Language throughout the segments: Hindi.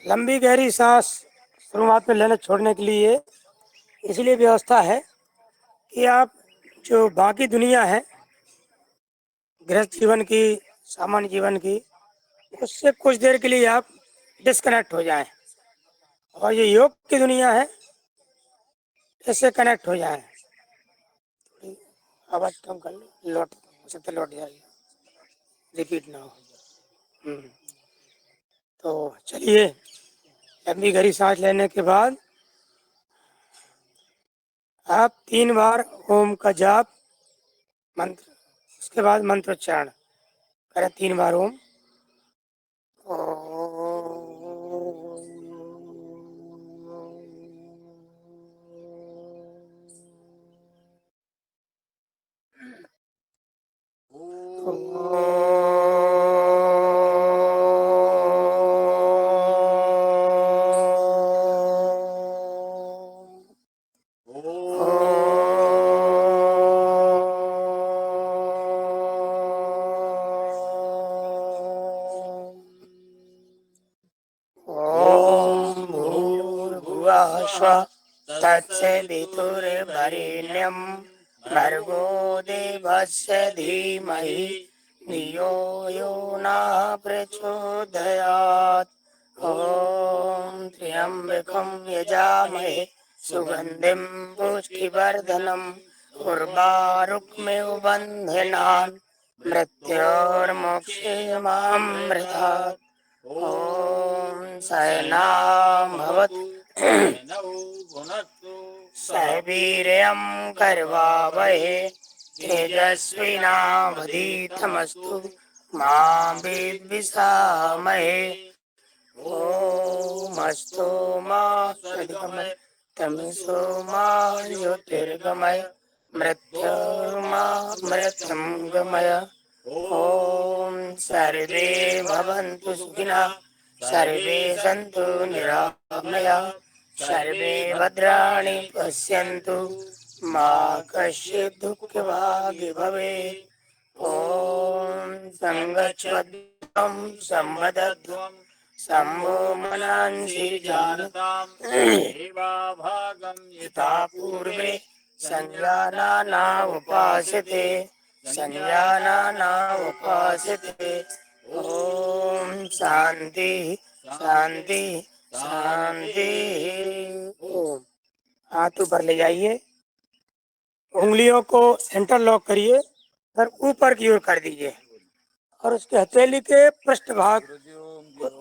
लंबी गहरी सांस शुरुआत में लेने छोड़ने के लिए इसलिए व्यवस्था है कि आप जो बाकी दुनिया है गृहस्थ जीवन की, सामान्य जीवन की, उससे कुछ देर के लिए आप डिस्कनेक्ट हो जाएं और ये योग की दुनिया है इससे कनेक्ट हो जाएं। आवाज कम कर लो, लौट हो सकता लौट जाएगी, रिपीट ना हो। तो चलिए, लंबी गहरी सांस लेने के बाद आप 3 बार ओम का जाप मंत्र, उसके बाद मंत्रोच्चारण करें 3 बार ओम। तत्सवितुर्वरेण्यं भर्गो देवस्य धीमहि धियो यो नः प्रचोदयात्। ॐ त्र्यम्बकं यजामहे सुगन्धिं पुष्टिवर्धनम् उर्वारुकमिव बन्धनान् मृत्योर्मुक्षीयमामृतात्। ॐ सहनां भवतु सवीर्यं करवावहे तेजस्विनावधीतमस्तु मा विद्विषावहे। ओमस्तु मा सद्गमय तमसो मा ज्योतिर्गमय मृत्योर्मा मृत्युंगमय। ॐ सर्वे भवन्तु सुखिनः सर्वे सन्तु निरामयाः सर्वे भद्राणि पश्यन्तु मा कश्चित् दुःखभाग् भवेत्। ॐ संगच्छध्वं संवदध्वं शम्भो मनांसि जानताम् एवाभागं यथा पूर्वे संजानाना उपासते संजानाना उपासते। ओम शांति शांति शांति। ओम। हाथ ऊपर ले जाइए, उंगलियों को इंटरलॉक करिए और ऊपर की ओर कर दीजिए और उसके हथेली के पृष्ठभाग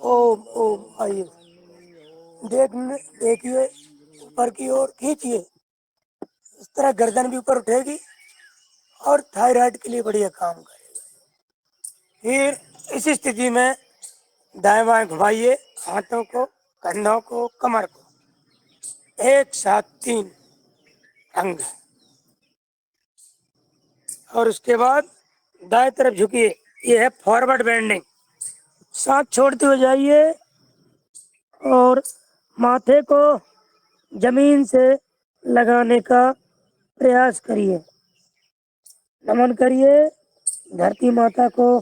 ओम ओम आइए देखिए ऊपर की ओर खींचिए। इस तरह गर्दन भी ऊपर उठेगी और थायराइड के लिए बढ़िया काम करेगा। फिर इसी स्थिति में दाएं बाएं घुमाइए, हाथों को, कंधों को, कमर को, एक साथ 3 अंग। और उसके बाद दाएं तरफ झुकिए, ये है फॉरवर्ड बेंडिंग। सांस छोड़ते हुए जाइए और माथे को जमीन से लगाने का प्रयास करिए। नमन करिए धरती माता को,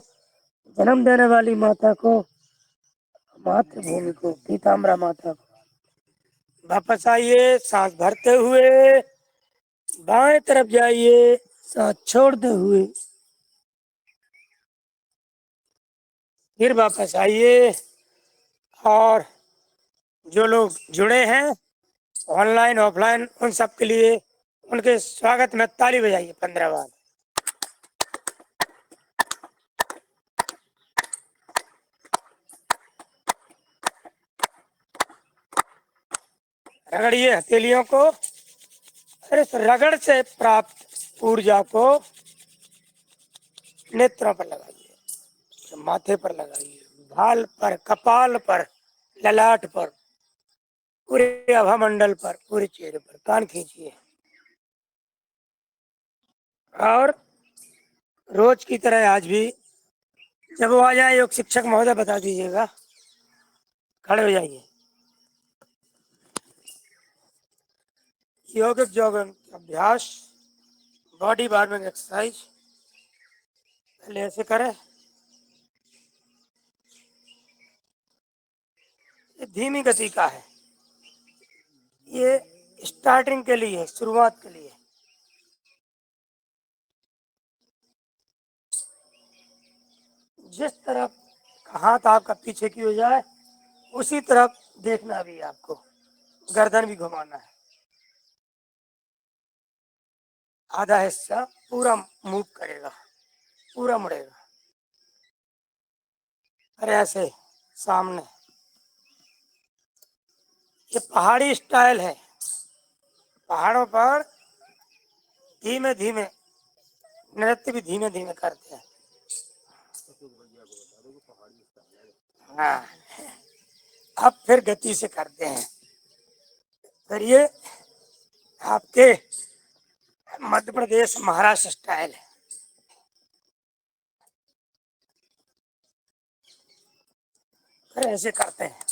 जन्म देने वाली माता को, मातृभूमि को, पीताम्बरा माता को। वापस आइए, सांस भरते हुए बाएं तरफ जाइए, सांस छोड़ते हुए। फिर वापस आइए और जो लोग जुड़े हैं ऑनलाइन ऑफलाइन उन सब के लिए उनके स्वागत में ताली बजाइए 15 बार। रगड़िए हथेलियों को, और इस रगड़ से प्राप्त ऊर्जा को नेत्रों पर लगाइए, माथे पर लगाइए, भाल पर, कपाल पर, ललाट पर, पूरे आभा मंडल पर, पूरे चेहरे पर। कान खींचिए और रोज की तरह आज भी जब वो आ जाए योग शिक्षक महोदय बता दीजिएगा। खड़े हो जाइए। योगिक योग अभ्यास, बॉडी वार्मिंग एक्सरसाइज। पहले ऐसे करें, ये धीमी गति का है, ये स्टार्टिंग के लिए, शुरुआत के लिए। जिस तरफ हाथ आपका पीछे की हो जाए उसी तरफ देखना भी है आपको, गर्दन भी घुमाना है। आधा हिस्सा पूरा मूव करेगा, पूरा मुड़ेगा। अरे ऐसे सामने, ये पहाड़ी स्टाइल है। पहाड़ों पर धीमे धीमे नृत्य भी धीमे धीमे करते हैं। हाँ, अब फिर गति से करते हैं। फिर ये आपके मध्य प्रदेश महाराष्ट्र स्टाइल है। फिर ऐसे करते हैं,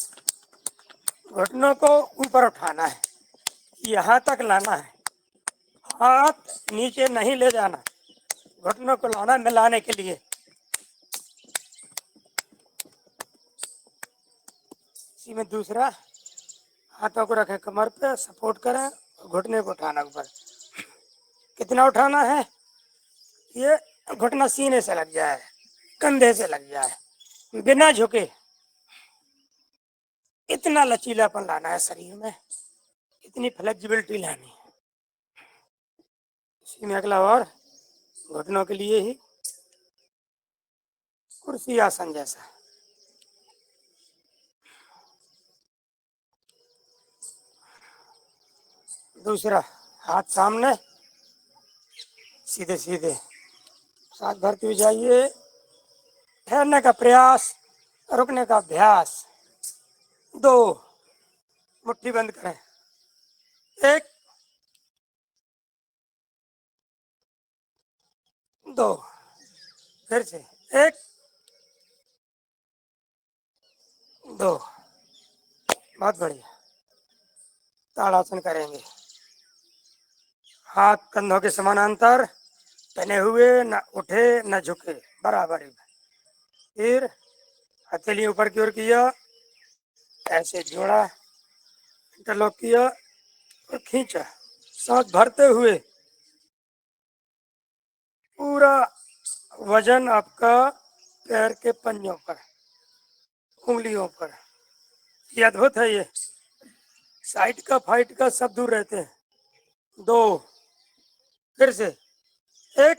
घुटनों को ऊपर उठाना है, यहाँ तक लाना है, हाथ नीचे नहीं ले जाना, घुटनों को लाना मिलाने के लिए। इसी में दूसरा, हाथों को रखें कमर पे, सपोर्ट करें, घुटने को उठाना ऊपर। कितना उठाना है? ये घुटना सीने से लग जाए, कंधे से लग जाए, बिना झुके। इतना लचीलापन लाना है शरीर में, इतनी फ्लेक्सिबिलिटी लानी है। इसी में अगला और घुटनों के लिए ही कुर्सी आसन जैसा। दूसरा, हाथ सामने, सीधे सीधे सांस भरते हुए जाइए, ठहरने का प्रयास, रुकने का अभ्यास। 2, मुट्ठी बंद करें, 1, 2, फिर से 1, 2। बहुत बढ़िया। ताड़ासन करेंगे, हाथ कंधों के समानांतर तने हुए, न उठे न झुके, बराबर। फिर हथेली ऊपर की ओर किया, ऐसे जोड़ा, इंटरलॉक किया और खींचा। सांस भरते हुए पूरा वजन आपका पैर के पंजों पर, उंगलियों पर। ये अद्भुत है। ये साइड का फाइट का सब दूर रहते हैं। 2, फिर से 1।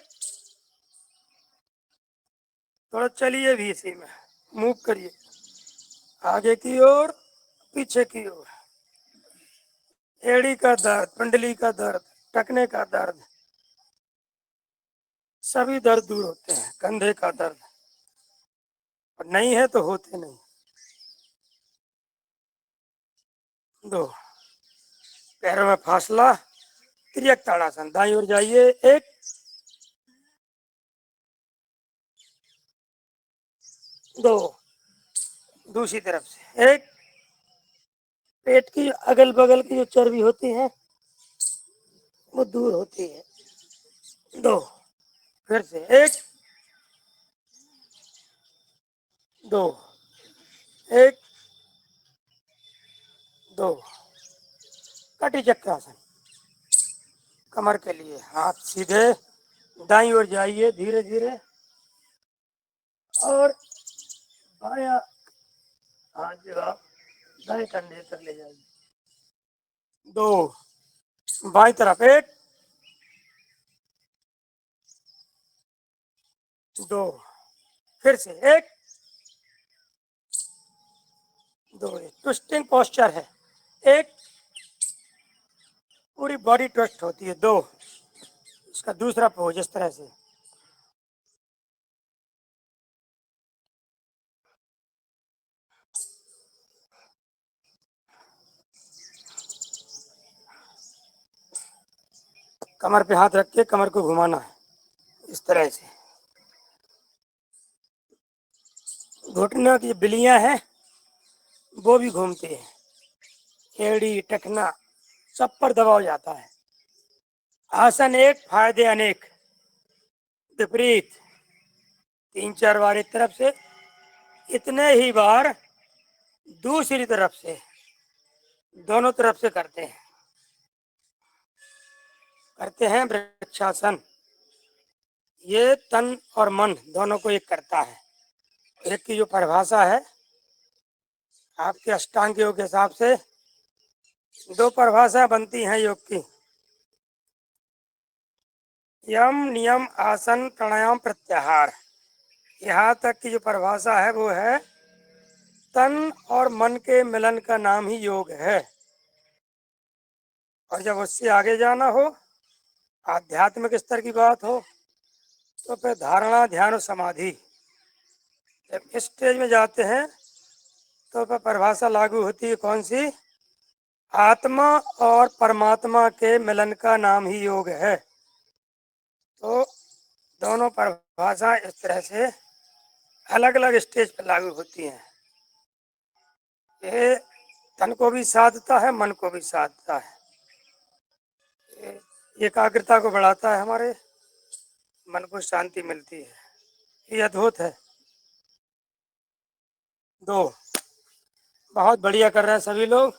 थोड़ा चलिए भी इसी में, मूव करिए आगे की ओर, पीछे की ओर। एड़ी का दर्द, पिंडली का दर्द, टकने का दर्द, सभी दर्द दूर होते हैं। कंधे का दर्द और नहीं है तो होते नहीं। 2, पैरों में फासला, तिर्यक ताड़ासन, दाईं ओर जाइए, 1, 2, दूसरी तरफ से 1। पेट की अगल बगल की जो चर्बी होती है वो दूर होती है। 2, फिर से 1, 2, 1, 2। कटी चक्रासन, कमर के लिए। हाथ सीधे दाईं ओर जाइए धीरे धीरे, और बाया हाथ जो आप दाएं कंधे तक ले जाइए। 2, बाई तरफ 1, 2, फिर से 1, 2। ट्विस्टिंग पोस्चर है। 1, पूरी बॉडी ट्विस्ट होती है। 2, इसका दूसरा पोज इस तरह से। कमर पे हाथ रख के कमर को घुमाना है इस तरह से। घुटनों की बिलियां हैं वो भी घूमती है, एड़ी टखना सब पर दबाव जाता है। आसन एक, फायदे अनेक। विपरीत 3-4 बार एक तरफ से, इतने ही बार दूसरी तरफ से दोनों तरफ से करते हैं वृक्षासन। ये तन और मन दोनों को एक करता है। एक की जो परिभाषा है आपके अष्टांग योग के हिसाब से, दो परिभाषा बनती हैं योग की, यम नियम आसन प्राणायाम प्रत्याहार। यहाँ तक की जो परिभाषा है वो है तन और मन के मिलन का नाम ही योग है। और जब उससे आगे जाना हो, आध्यात्मिक स्तर की बात हो, तो फिर धारणा ध्यान और समाधि। जब इस स्टेज में जाते हैं तो फिर परिभाषा लागू होती है कौन सी? आत्मा और परमात्मा के मिलन का नाम ही योग है। तो दोनों परिभाषा इस तरह से अलग अलग स्टेज पर लागू होती हैं। ये तन को भी साधता है, मन को भी साधता है, एकाग्रता को बढ़ाता है, हमारे मन को शांति मिलती है। ये अद्भुत है। दो, बहुत बढ़िया कर रहे हैं सभी लोग।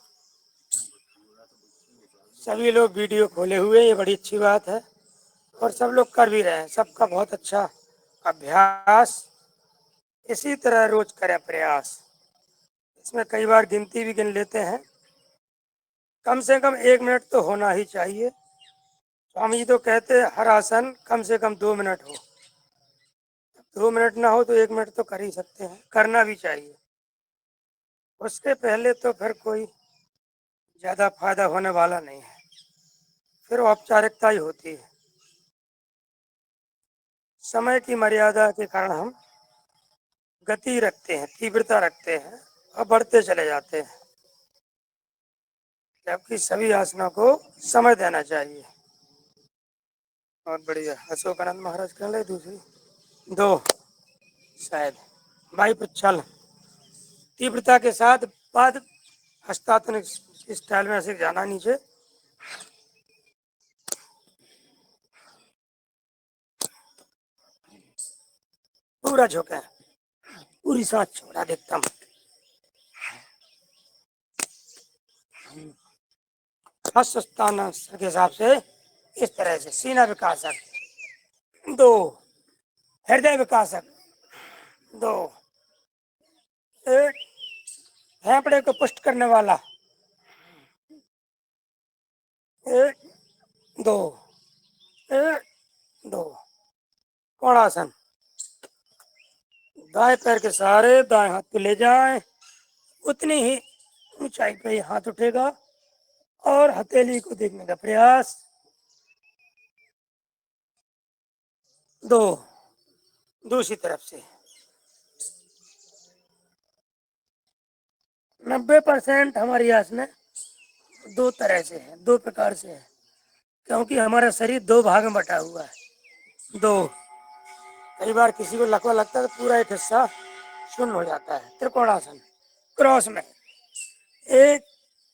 सभी लोग वीडियो खोले हुए, ये बड़ी अच्छी बात है। और सब लोग कर भी रहे हैं, सबका बहुत अच्छा अभ्यास। इसी तरह रोज करें प्रयास। इसमें कई बार गिनती भी गिन लेते हैं। कम से कम 1 मिनट तो होना ही चाहिए। स्वामी जी तो कहते हैं हर आसन कम से कम 2 मिनट हो। 2 मिनट ना हो तो 1 मिनट तो कर ही सकते हैं, करना भी चाहिए। उसके पहले तो फिर कोई ज्यादा फायदा होने वाला नहीं है, फिर औपचारिकता ही होती है। समय की मर्यादा के कारण हम गति रखते हैं, तीव्रता रखते हैं और बढ़ते चले जाते हैं, जबकि सभी आसनों को समय देना चाहिए। बहुत बढ़िया। अशोकानंद महाराज कर ले दूसरी। दो, शायद भाई प्रच्छल तीव्रता के साथ बाद हस्तात्मक स्टाइल में ऐसे जाना नीचे। पूरा झुके, पूरी सांस छोड़ा देखता हूँ। हस्तान के हिसाब से इस तरह से सीना विकासक। दो, हृदय विकासक। दो, एक, फेफड़े को पुष्ट करने वाला। एक, दो, एक, दो। कोणासन। दाएं पैर के सहारे दाएं हाथ पे ले जाएं, उतनी ही ऊंचाई पे हाथ उठेगा और हथेली को देखने का प्रयास। दो, दूसरी तरफ से। 90% हमारी आसन दो तरह से है, दो प्रकार से है, क्योंकि हमारा शरीर दो भाग में बटा हुआ है। दो, कई बार किसी को लकवा लगता है तो पूरा एक हिस्सा शून्य हो जाता है। त्रिकोणासन क्रॉस में। एक,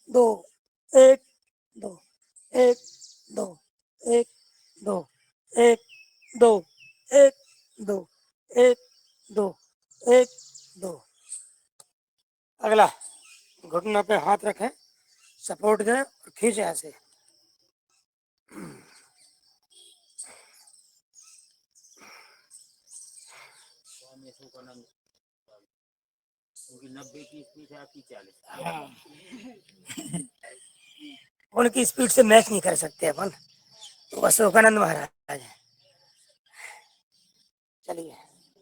दो, एक, दो, एक, दो, एक, दो, एक, दो, एक, दो, एक, दो, एक, दो। अगला, घुटनों पे हाथ रखें, सपोर्ट दें और खींचे ऐसे। उनकी स्पीड से मैच नहीं कर सकते अपन, तो अशोकानंद महाराज है। चलिए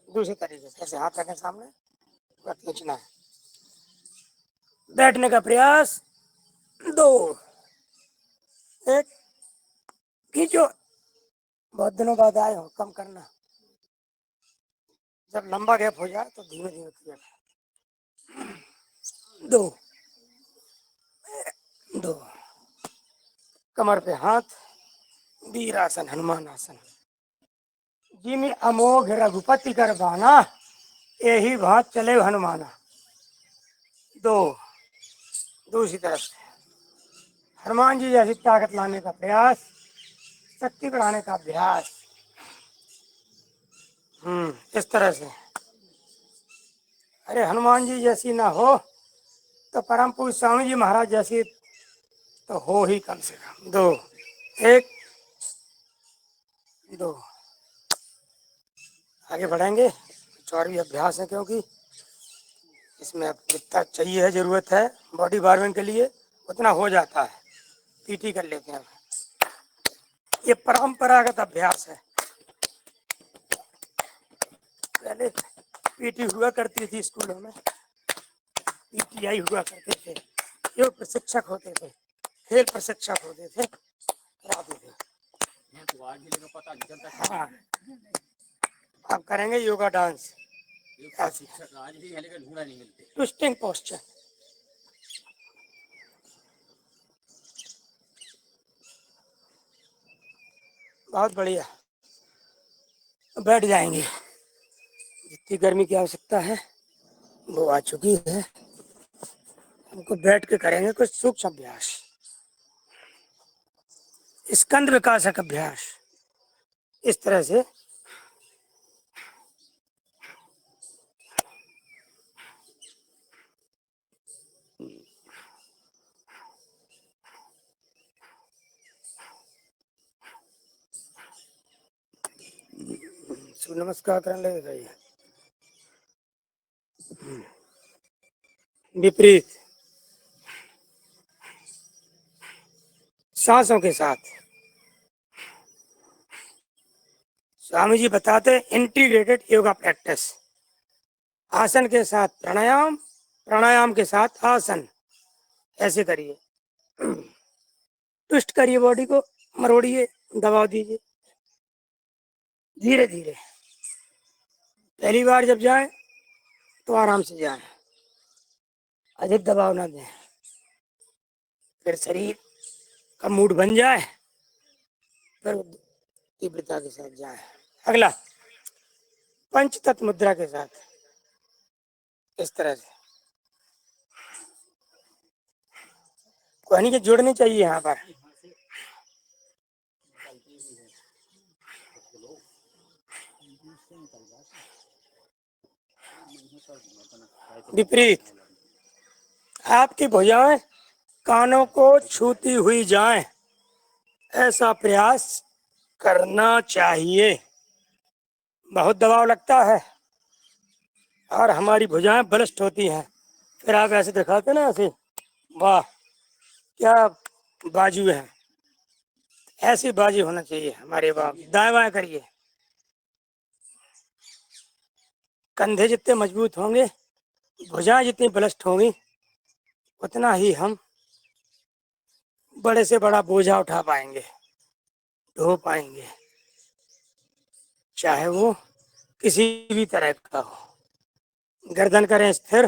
दूसरे तरीके से ऐसे हाथ रखें सामने, पूरा खींचना है। बैठने का प्रयास। दो, एक, खींचो। बहुत दिनों बाद आए हो, कम करना। जब लंबा गैप हो जाए तो धीमे धीमे किया। दो, दो। कमर पे हाथ, वीरासन हनुमान आसन। जिमी अमोघ रघुपति कर बाना, यही भात चले हनुमाना। दो, दूसरी तरफ से हनुमान जी जैसी ताकत लाने का प्रयास, शक्ति बढ़ाने का अभ्यास। इस तरह से। अरे हनुमान जी जैसी ना हो तो परम पूज्य स्वामी जी महाराज जैसी तो हो ही कम से कम दो, एक दो। आगे बढ़ेंगे, कुछ और भी अभ्यास है क्योंकि इसमें अब जितना चाहिए है, जरूरत है बॉडी वार्मिंग के लिए उतना हो जाता है। पीटी कर लेते हैं, ये परंपरागत अभ्यास है। पहले पीटी हुआ करती थी स्कूलों में, पीटीआई हुआ करते थे, योग प्रशिक्षक होते थे, खेल प्रशिक्षक होते थे, कराते थे। हाँ, अब करेंगे योगा डांस, ट्विस्टिंग पोस्चर। बहुत बढ़िया, बैठ जाएंगे। जितनी गर्मी की आवश्यकता है वो आ चुकी है, हमको बैठ के करेंगे कुछ सूक्ष्म अभ्यास, स्कंद विकासक अभ्यास। इस तरह से सूर्य नमस्कार करने लगेगा। ये विपरीत सांसों के साथ स्वामी जी बताते इंटीग्रेटेड योगा प्रैक्टिस। आसन के साथ प्राणायाम, प्राणायाम के साथ आसन, ऐसे करिए। ट्विस्ट करिए बॉडी को, मरोड़िए, दबाव दीजिए धीरे धीरे। पहली बार जब जाए तो आराम से जाए, अधिक दबाव ना दें। फिर शरीर का मूड बन जाए फिर तीव्रता के साथ जाए। अगला पंच तत्व मुद्रा के साथ, इस तरह से कोहनी के जोड़ने चाहिए यहाँ पर। विपरीत, आपकी भुजाएं कानों को छूती हुई जाएं, ऐसा प्रयास करना चाहिए। बहुत दबाव लगता है और हमारी भुजाएं बलिष्ठ होती हैं, फिर आप ऐसे दिखाते ना, ऐसे वाह क्या बाजू है, ऐसी बाजू होना चाहिए हमारे बाप। दाएं बाएं करिए, कंधे जितने मजबूत होंगे, भुजाएं जितनी बलिष्ठ होंगी, उतना ही हम बड़े से बड़ा बोझा उठा पाएंगे, ढो पाएंगे, चाहे वो किसी भी तरह का हो। गर्दन करें स्थिर।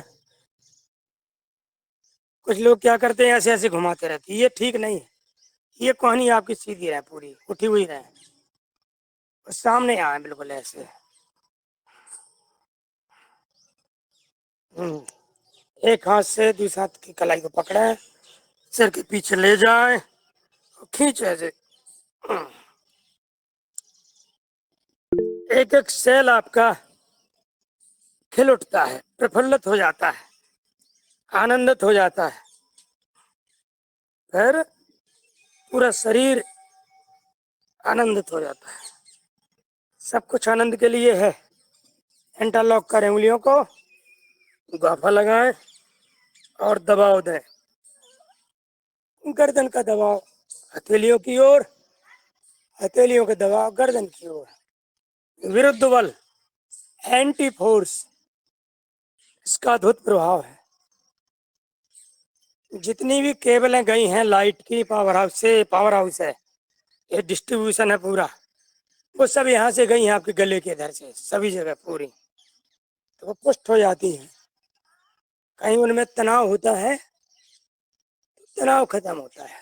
कुछ लोग क्या करते हैं, ऐसे ऐसे घुमाते रहते हैं, ये ठीक नहीं है। ये कहानी आपकी सीधी रहे, पूरी उठी हुई रहे, सामने आए बिल्कुल ऐसे। एक हाथ से दूसरे हाथ की कलाई को पकड़े, सिर के पीछे ले जाए और खींचे ऐसे। एक एक सेल आपका खिल उठता है, प्रफुल्लित हो जाता है, आनंदित हो जाता है। फिर पूरा शरीर आनंदित हो जाता है। सब कुछ आनंद के लिए है। इंटरलॉक करें उंगलियों को, गाफा लगाएं और दबाव दें। गर्दन का दबाव हथेलियों की ओर, हथेलियों का दबाव गर्दन की ओर। विरुद्ध बल, एंटी फोर्स, इसका अद्भुत प्रभाव है। जितनी भी केबलें गई हैं लाइट की, पावर हाउस से, पावर हाउस है, ये डिस्ट्रीब्यूशन है पूरा, वो सब यहाँ से गई हैं आपके गले के इधर से, सभी जगह पूरी, तो वो पुष्ट हो जाती है। कहीं उनमें तनाव होता है, तनाव खत्म होता है।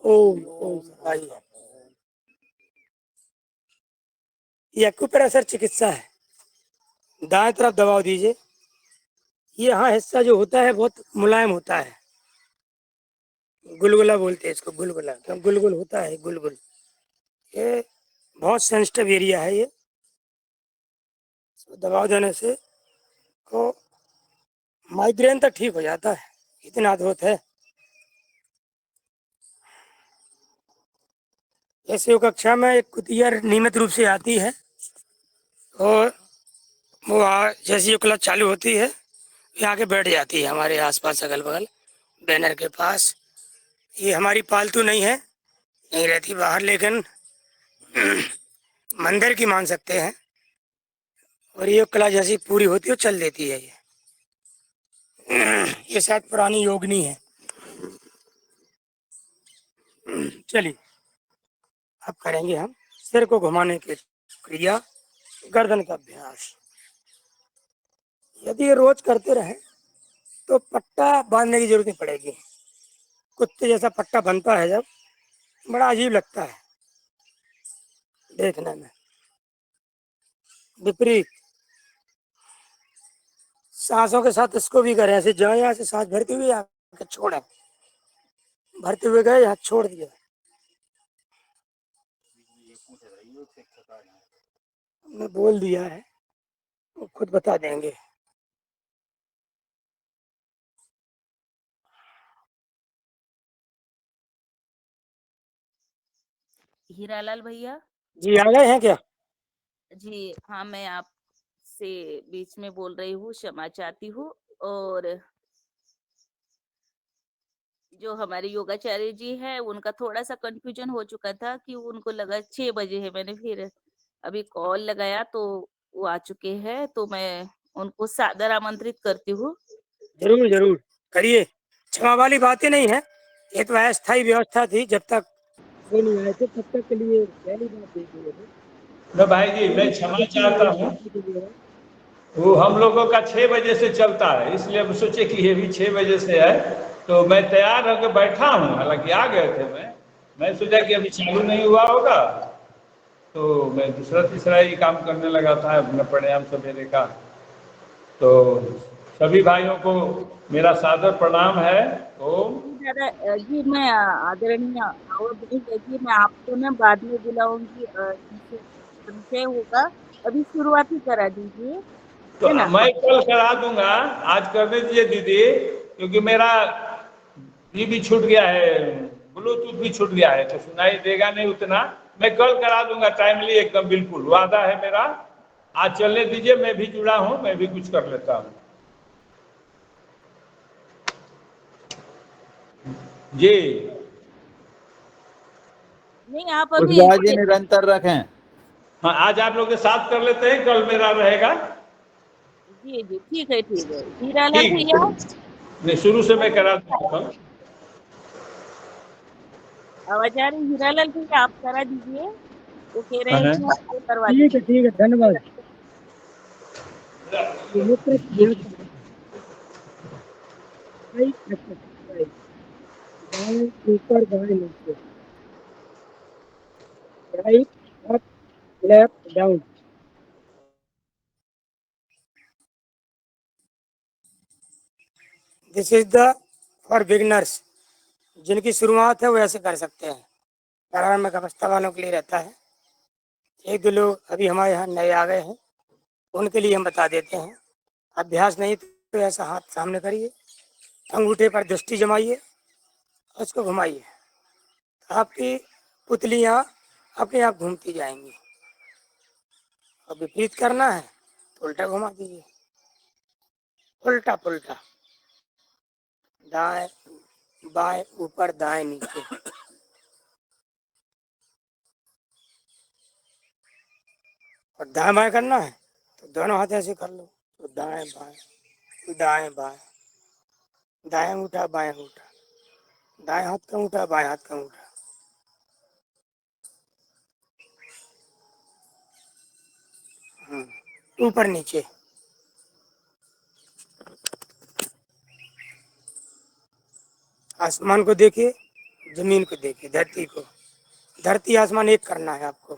ओम ओम भाई, ये एक्यूप्रेशर चिकित्सा है। दाएं तरफ दबाव दीजिए। ये यहाँ हिस्सा जो होता है बहुत मुलायम होता है, गुलगुला बोलते हैं इसको, गुलगुला, क्यों गुलगुल होता है, गुलगुल। ये बहुत सेंसिटिव एरिया है ये, दबाव देने से को माइग्रेन तक ठीक हो जाता है, इतना अद्भुत है। ऐसे योग कक्षा में एक कुतिया नियमित रूप से आती है और वो जैसे योग क्लास चालू होती है ये आके बैठ जाती है हमारे आसपास अगल बगल बैनर के पास। ये हमारी पालतू नहीं है, नहीं रहती बाहर, लेकिन मंदिर की मान सकते हैं। और ये कला जैसी पूरी होती है चल देती है ये शायद पुरानी योगनी है। चलिए अब करेंगे हम सिर को घुमाने की क्रिया, गर्दन का अभ्यास। यदि ये रोज करते रहे तो पट्टा बांधने की जरूरत नहीं पड़ेगी। कुत्ते जैसा पट्टा बनता है जब, बड़ा अजीब लगता है देखने में। विपरीत सांसों के साथ इसको भी करें, ऐसे जाए यहाँ से सांस भरते हुए आके छोड़े, भरते हुए गए यहाँ छोड़ दिया। हमने बोल दिया है, वो खुद बता देंगे। हीरालाल भैया जी आ गए हैं क्या? जी, हाँ, मैं आपसे बीच में बोल रही हूँ, क्षमा चाहती हूँ। और जो हमारे योगाचार्य जी है उनका थोड़ा सा कंफ्यूजन हो चुका था कि उनको लगा 6 बजे है। मैंने फिर अभी कॉल लगाया तो वो आ चुके हैं, तो मैं उनको सादर आमंत्रित करती हूँ। जरूर जरूर करिए, क्षमा वाली बातें नहीं है। ये तो अस्थायी व्यवस्था थी, जब तक वो नहीं आए थे तब तक के लिए पहली बात देख लिए थे। मैं भाई जी मैं क्षमा चाहता हूँ। वो हम लोगों का 6 बजे से चलता है, इसलिए हम सोचे कि ये भी 6 बजे से है, तो मैं तैयार होकर बैठा हूँ। हालांकि आ गए थे, मैं सोचा कि अभी चालू नहीं हुआ होगा, तो मैं दूसरा तीसरा ही काम करने लगा था अपना प्राणायाम सवेरे का। तो सभी भाइयों को मेरा सादर प्रणाम है। ओम। जी दादा, जी मैं आदरणीय अवधि जी, मैं आपको ना बाद में बुलाऊंगी। जैसे संशय होगा, अभी शुरुआत ही करा दीजिए, तो है ना। मैं कल करा दूंगा, आज करने दीजिए दीदी, क्योंकि मेरा ये भी छूट गया है, ब्लूटूथ भी छूट गया है, तो सुनाई देगा नहीं उतना। मैं कल करा दूंगा टाइमली, एकदम बिल्कुल वादा है मेरा। आज चलने दीजिए, मैं भी जुड़ा हूं, मैं भी कुछ कर लेता हूं जी। नहीं, आप अभी कुशवाहा जी निरंतर रखें। हाँ, आज आप लोग के साथ कर लेते हैं, कल मेरा रहेगा। जी जी, ठीक है, ठीक है। हीरालाल ठीक भैया, नहीं, शुरू से मैं करा दूंगा कल। आवाज आ रही? हीरालाल भैया आप करा दीजिए, वो कह रहे हैं हाँ। कि आपको करवा ठीक दीजिए। है धन्यवाद। ये नेत्र का अभ्यास करना है। राइट एक्सरसाइज, दाएं ऊपर बाएं नीचे, right up left down. This is the for beginners, जिनकी शुरुआत है वो ऐसे कर सकते हैं। प्रारंभिक अवस्था वालों के लिए रहता है। एक दो लोग अभी हमारे यहाँ नए आ गए हैं, उनके लिए हम बता देते हैं। अभ्यास नहीं तो ऐसा हाथ सामने करिए, अंगूठे पर दृष्टि जमाइए, उसको घुमाइए, आपकी पुतलियाँ अपने आप घूमती जाएंगी। और विपरीत करना है तो उल्टा घुमा दीजिए, उल्टा पुल्टा, दाएं बाएं ऊपर दाएं नीचे। और दाएं बाएं करना है तो दोनों हाथ ऐसे कर लो, तो दाएं बाएं दाएं बाएं, दाएं अंगूठा बाएं अंगूठा, दाएं हाथ का अंगूठा बाएं हाथ का अंगूठा। ऊपर नीचे। आसमान को देखिए, जमीन को देखिए, धरती को। धरती आसमान एक करना है आपको।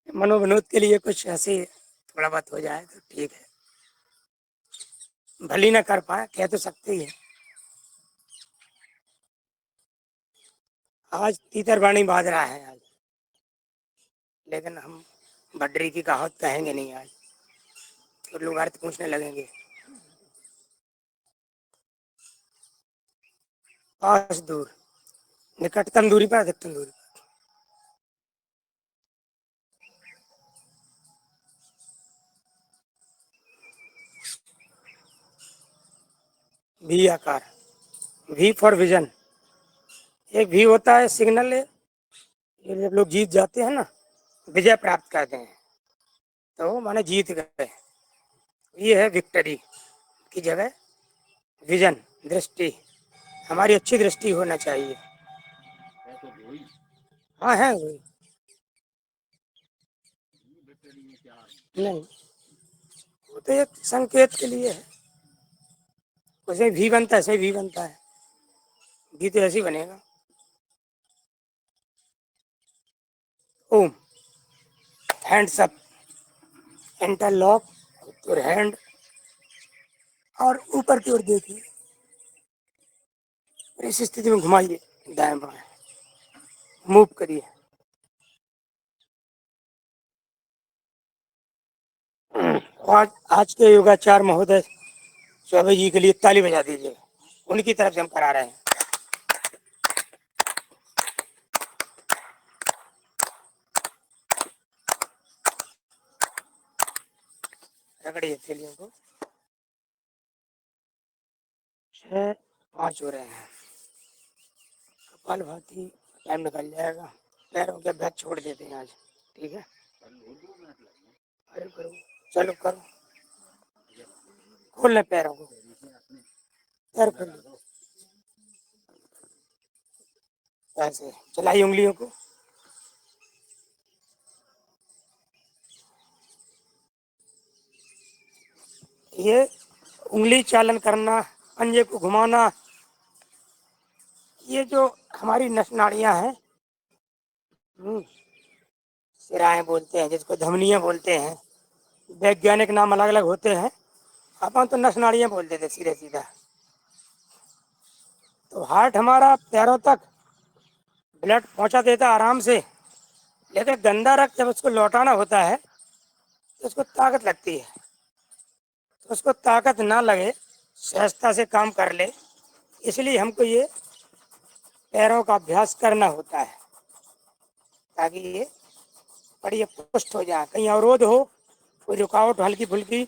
मनोविनोद के लिए कुछ ऐसे थोड़ा बहुत हो जाए तो ठीक है, भली ना कर पाए, कह तो सकते ही है। आज तीतर बाज रहा है आज, लेकिन हम भड्री की कहावत कहेंगे नहीं आज, तो लोग अर्थ पूछने लगेंगे। पास दूर, निकटतम दूरी पर अधिकतम दूरी। वी आकार, वी फॉर विजन। एक वी होता है सिग्नल, ये जब लोग जीत जाते हैं ना, विजय प्राप्त करते हैं, तो माने जीत गए, ये है विक्ट्री की जगह विजन, दृष्टि। हमारी अच्छी दृष्टि होना चाहिए। हाँ है वही। नहीं, वो तो एक संकेत के लिए है, वैसे भी बनता है, सही भी बनता है, भी तो ऐसे ही बनेगा। Om, hands up, interlock your hand, और ऊपर की ओर देखिए, इस स्थिति में घुमाइए, दाएं बाएं मूव करिए। आज आज के योगाचार महोदय चौबे जी के लिए ताली बजा दीजिए, उनकी तरफ से हम करा रहे हैं। रगड़िए थैलियों को। 6:05 हो रहे हैं। कपालभाति टाइम निकल जाएगा, पैरों के अभ्यास छोड़ देते हैं आज, ठीक है। अरे करो, चलो करो, खोल ले पैरों को, पैर खोल लो, ऐसे चलाई उंगलियों को। ये उंगली चालन करना, पंजे को घुमाना, ये जो हमारी नस नाड़ियां हैं, सिराएं बोलते हैं जिसको, धमनियां बोलते हैं, वैज्ञानिक नाम अलग अलग होते हैं, अपन तो नस नाड़ियां बोल देते सीधे सीधा। तो हार्ट हमारा पैरों तक ब्लड पहुंचा देता आराम से, लेकिन गंदा रक्त जब उसको लौटाना होता है तो उसको ताकत लगती है, तो उसको ताकत ना लगे, सहजता से काम कर ले, इसलिए हमको ये पैरों का अभ्यास करना होता है, ताकि ये बढ़िया पुष्ट हो जाए, कहीं अवरोध हो, कोई रुकावट हल्की फुल्की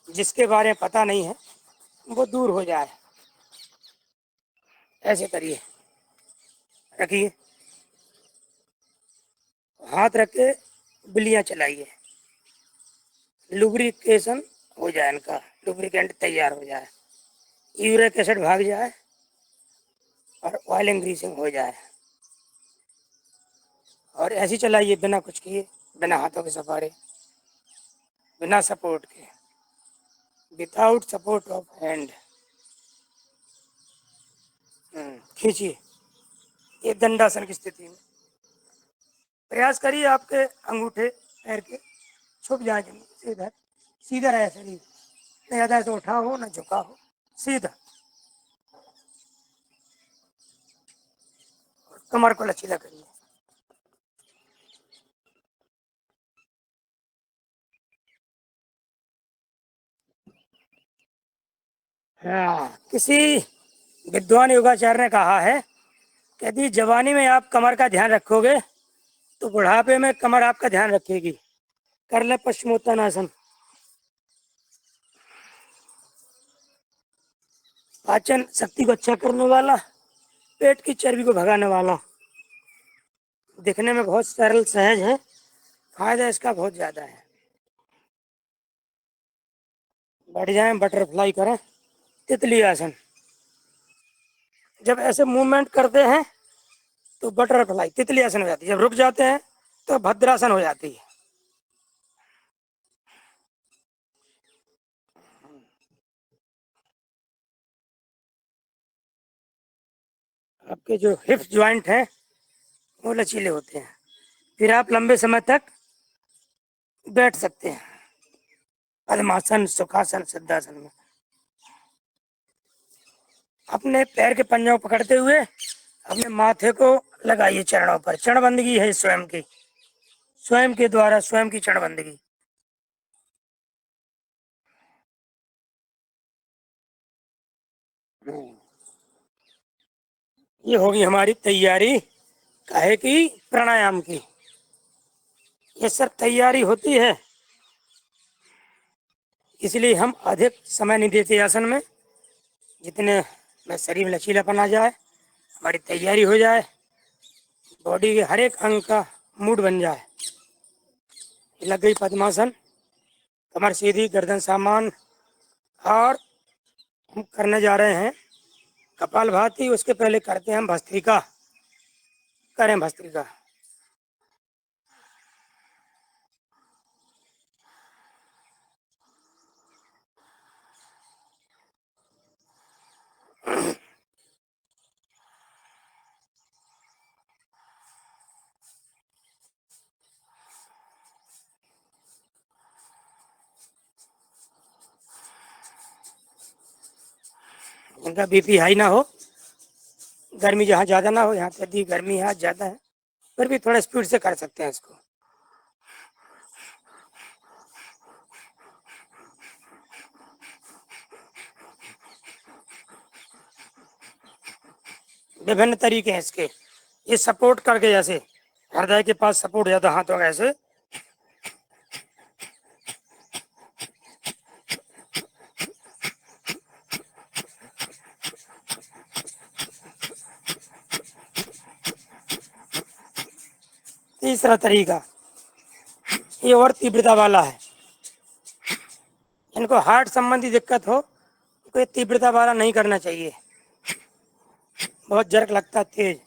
जिसके बारे में पता नहीं है, वो दूर हो जाए। ऐसे करिए, रखिए, हाथ रख के बिल्लियां चलाइए, लुब्रिकेशन हो जाए, इनका लुब्रिकेंट तैयार हो जाए, यूरिक एसिड भाग जाए और ऑयलिंग ग्रीसिंग हो जाए। और ऐसे चलाइए बिना कुछ किए, बिना हाथों के सहारे, बिना सपोर्ट के, विदाउट सपोर्ट ऑफ हैंड। खींचिए, ये दंडासन की स्थिति में प्रयास करिए, आपके अंगूठे पैर के छुप जाए जमीन से, इधर सीधा रहे शरीर, न ज्यादा से उठा हो न झुका हो, सीधा। कमर को लचीला करिए। हाँ, किसी विद्वान योगाचार्य ने कहा है कि यदि जवानी में आप कमर का ध्यान रखोगे तो बुढ़ापे में कमर आपका ध्यान रखेगी। कर ले पश्चिमोत्तानासन। पाचन शक्ति को अच्छा करने वाला, पेट की चर्बी को भगाने वाला, दिखने में बहुत सरल सहज है, फायदा इसका बहुत ज्यादा है। बैठ जाएं, बटरफ्लाई करें, तितली आसन। जब ऐसे मूवमेंट करते हैं तो बटरफ्लाई तितली आसन हो जाती है, जब रुक जाते हैं तो भद्रासन हो जाती है। आपके जो हिप ज्वाइंट हैं वो लचीले होते हैं, फिर आप लंबे समय तक बैठ सकते हैं, पद्मासन, सुखासन, सिद्धासन में। अपने पैर के पंजों को पकड़ते हुए अपने माथे को लगाइए चरणों पर। चरण बंदगी है स्वयं की, स्वयं के द्वारा स्वयं की चरण बंदगी। ये होगी हमारी तैयारी काहे की, प्राणायाम की। ये सब तैयारी होती है, इसलिए हम अधिक समय नहीं देते आसन में। जितने में शरीर में लचीलापन आ जाए, हमारी तैयारी हो जाए, बॉडी के हर एक अंग का मूड बन जाए। लग गई पद्मासन, कमर सीधी, गर्दन सामान। और हम करने जा रहे हैं कपालभाति। उसके पहले करते हैं हम भस्त्रिका। करें भस्त्रिका। इनका बीपी हाई ना हो, गर्मी जहाँ ज्यादा ना हो। यहाँ पे यदि गर्मी यहाँ ज्यादा है, फिर भी थोड़ा स्पीड से कर सकते हैं इसको। विभिन्न तरीके हैं इसके। ये सपोर्ट करके, जैसे हृदय के पास सपोर्ट ज्यादा हाथों का, ऐसे तीसरा तरीका ये और तीव्रता वाला है। इनको हार्ट संबंधी दिक्कत हो तो ये तीव्रता वाला नहीं करना चाहिए, बहुत जर्क लगता है, तेज।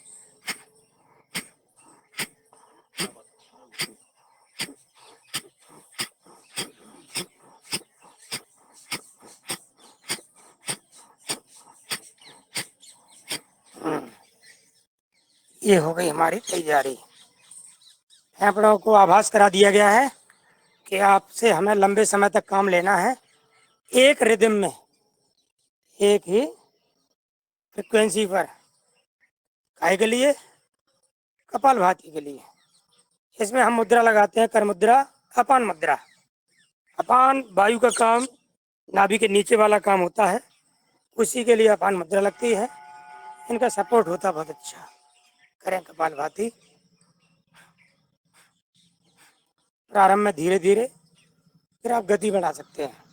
ये हो गई हमारी तैयारी। आप लोगों को आभास करा दिया गया है कि आपसे हमें लंबे समय तक काम लेना है, एक रिदम में, एक ही फ्रिक्वेंसी पर। काय के लिए? कपालभाति के लिए। इसमें हम मुद्रा लगाते हैं, कर मुद्रा, अपान मुद्रा। अपान वायु का काम, नाभि के नीचे वाला काम होता है, उसी के लिए अपान मुद्रा लगती है। इनका सपोर्ट होता है बहुत अच्छा। करें कपालभाति। प्रारंभ में धीरे धीरे, फिर आप गति बढ़ा सकते हैं।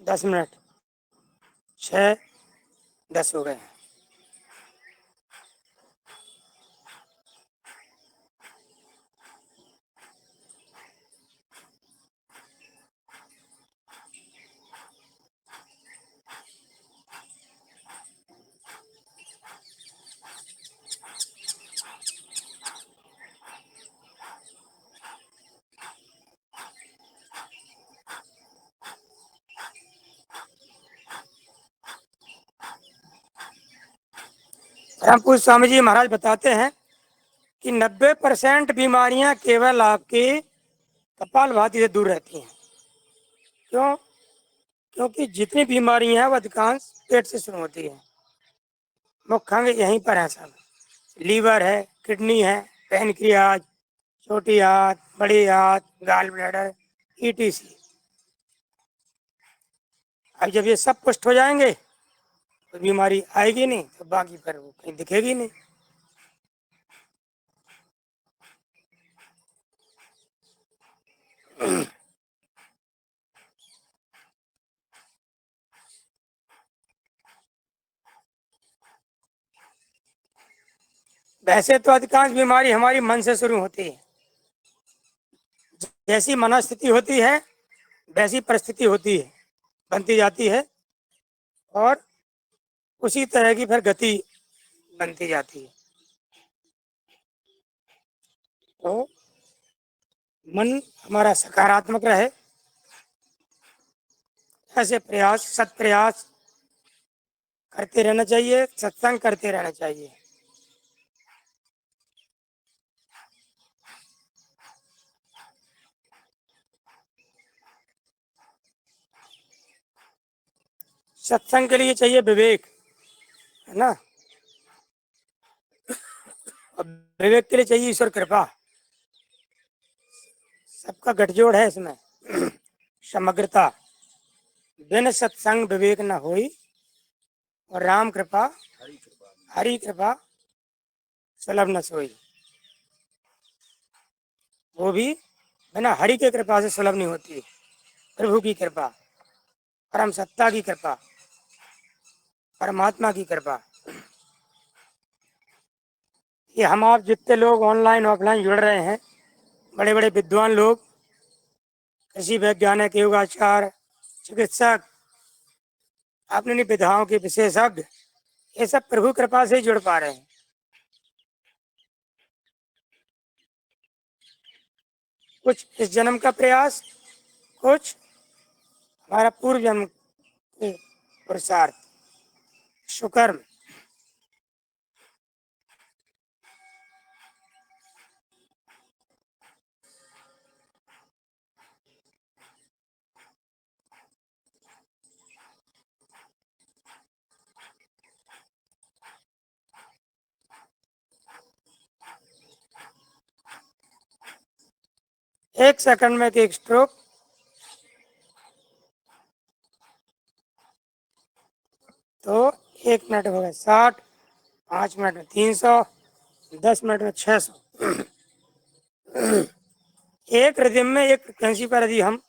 10 मिनट, 6, 10 हो गए। रामपुर स्वामी जी महाराज बताते हैं कि 90% बीमारियां केवल आपकी कपालभाति से दूर रहती हैं। क्यों? क्योंकि जितनी बीमारियां हैं वो अधिकांश पेट से शुरू होती है। मुख्य अंग यहीं पर है सब। लीवर है, किडनी है, पैनक्रियाज, छोटी आंत, बड़ी आंत, गाल ब्लैडर, ईटीसी। अब जब ये सब पुष्ट हो जाएंगे तो बीमारी आएगी नहीं, तो बाकी पर वो कहीं दिखेगी नहीं। वैसे तो अधिकांश बीमारी हमारी मन से शुरू होती है। जैसी मनस्थिति होती है वैसी परिस्थिति होती है, बनती जाती है, और उसी तरह की फिर गति बनती जाती है। तो मन हमारा सकारात्मक रहे, ऐसे प्रयास, सत प्रयास करते रहना चाहिए, सत्संग करते रहना चाहिए। सत्संग के लिए चाहिए विवेक, है ना। और विवेक के लिए चाहिए ईश्वर कृपा। सबका गठजोड़ है इसमें। समग्रता। बिन सत्संग विवेक न होई, और राम कृपा हरि कृपा सुलभ न सोई। वो भी बिना हरि के कृपा से सुलभ नहीं होती। प्रभु की कृपा, परम सत्ता की कृपा, परमात्मा की कृपा। ये हम आप जितने लोग ऑनलाइन ऑफलाइन जुड़ रहे हैं, बड़े बड़े विद्वान लोग, कृषि वैज्ञानिक, योगाचार, चिकित्सक, अपनी अपनी विधाओं के विशेषज्ञ, ये सब प्रभु कृपा से ही जुड़ पा रहे हैं। कुछ इस जन्म का प्रयास, कुछ हमारा पूर्व जन्म के पुरुषार्थ, सुकर्म। एक सेकंड में एक स्ट्रोक, तो 1 मिनट हो गए 60, 5 मिनट में 300, 10 मिनट में 600। एक रिदम में एक फ्रिक्वेंसी पर यदि हम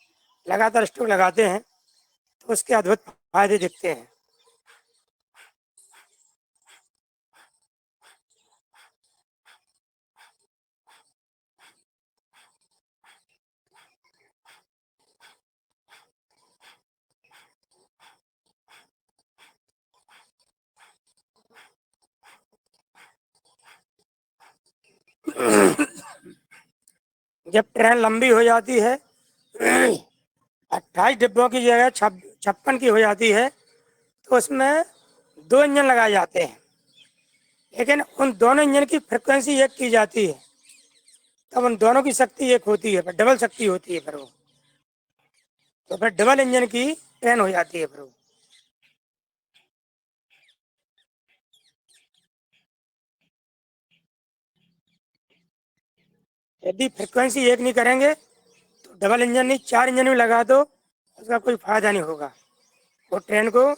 लगातार स्ट्रोक लगाते हैं तो उसके अद्भुत फायदे दिखते हैं। जब ट्रेन लंबी हो जाती है, 28 डिब्बों की जगह 56 की हो जाती है, तो उसमें 2 इंजन लगाए जाते हैं, लेकिन उन दोनों इंजन की फ्रिक्वेंसी एक की जाती है, तब उन दोनों की शक्ति एक होती है, पर डबल शक्ति होती है फिर वो, तो फिर डबल इंजन की ट्रेन हो जाती है फिर वो। यदि फ्रिक्वेंसी एक नहीं करेंगे तो डबल इंजन नहीं, 4 इंजन भी लगा दो उसका कोई फायदा नहीं होगा, वो ट्रेन को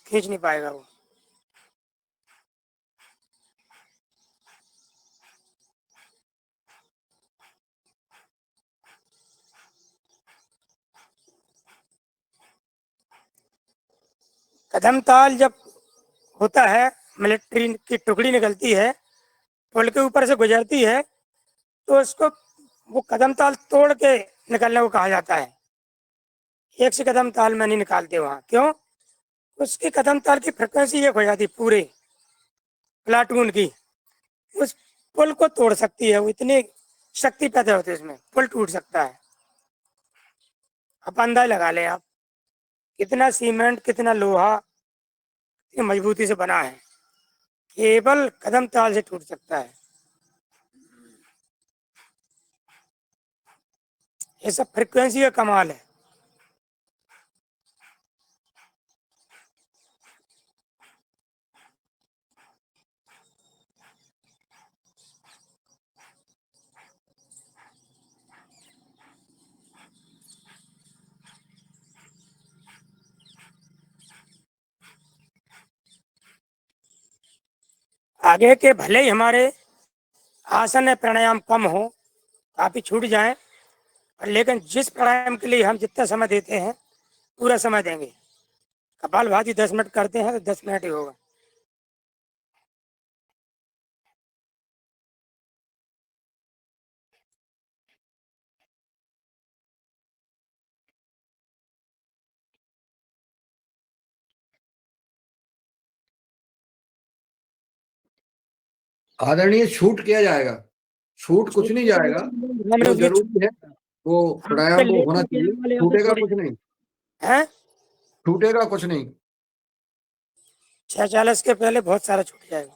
खींच नहीं पाएगा वो। कदम ताल जब होता है, मिलिट्री की टुकड़ी निकलती है, पुल के ऊपर से गुजरती है, तो उसको वो कदम ताल तोड़ के निकलने को कहा जाता है। एक से कदम ताल में नहीं निकालते वहां, क्यों? उसकी कदम ताल की फ्रिक्वेंसी एक हो जाती पूरे प्लाटून की, उस पुल को तोड़ सकती है, वो इतनी शक्ति पैदा होती है उसमें, पुल टूट सकता है। आप अंदाज लगा लें आप, कितना सीमेंट, कितना लोहा, कितनी मजबूती से बना है, केवल कदम ताल से टूट सकता है। ये सब फ्रिक्वेंसी का कमाल है। आगे के भले ही हमारे आसन है प्राणायाम कम हो, काफी छूट जाए, लेकिन जिस प्राणायाम के लिए हम जितना समय देते हैं पूरा समय देंगे। कपालभाति 10 मिनट करते हैं तो 10 मिनट ही होगा। आदरणीय, छूट किया जाएगा, छूट कुछ नहीं जाएगा। हमने जो उसमें जरूरी है वो हम पे प्राणायाम वो लेट होना के चाहिए, आने वाले यहाँ पे छूटेगा छोड़ कुछ नहीं, है। छूटेगा कुछ नहीं। 6:40 के पहले बहुत सारा छूट जाएगा।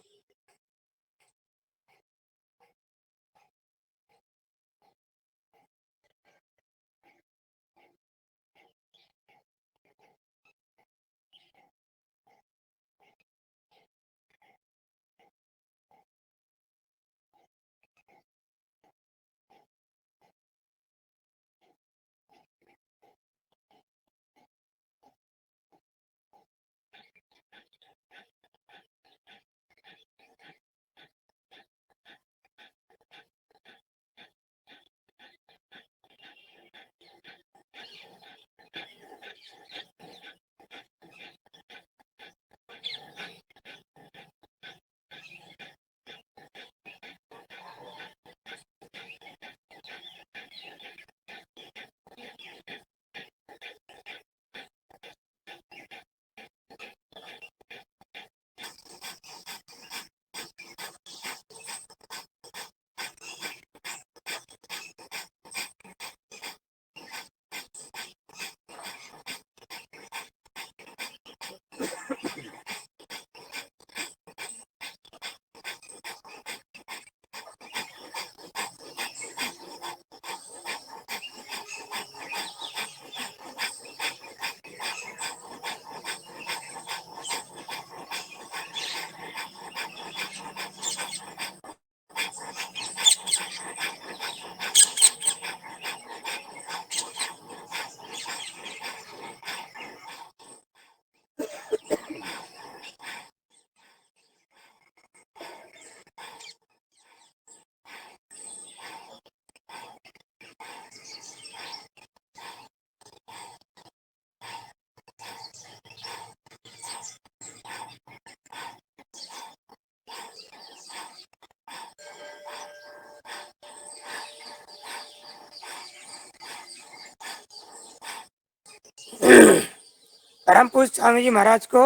परम पूज्य स्वामी जी महाराज को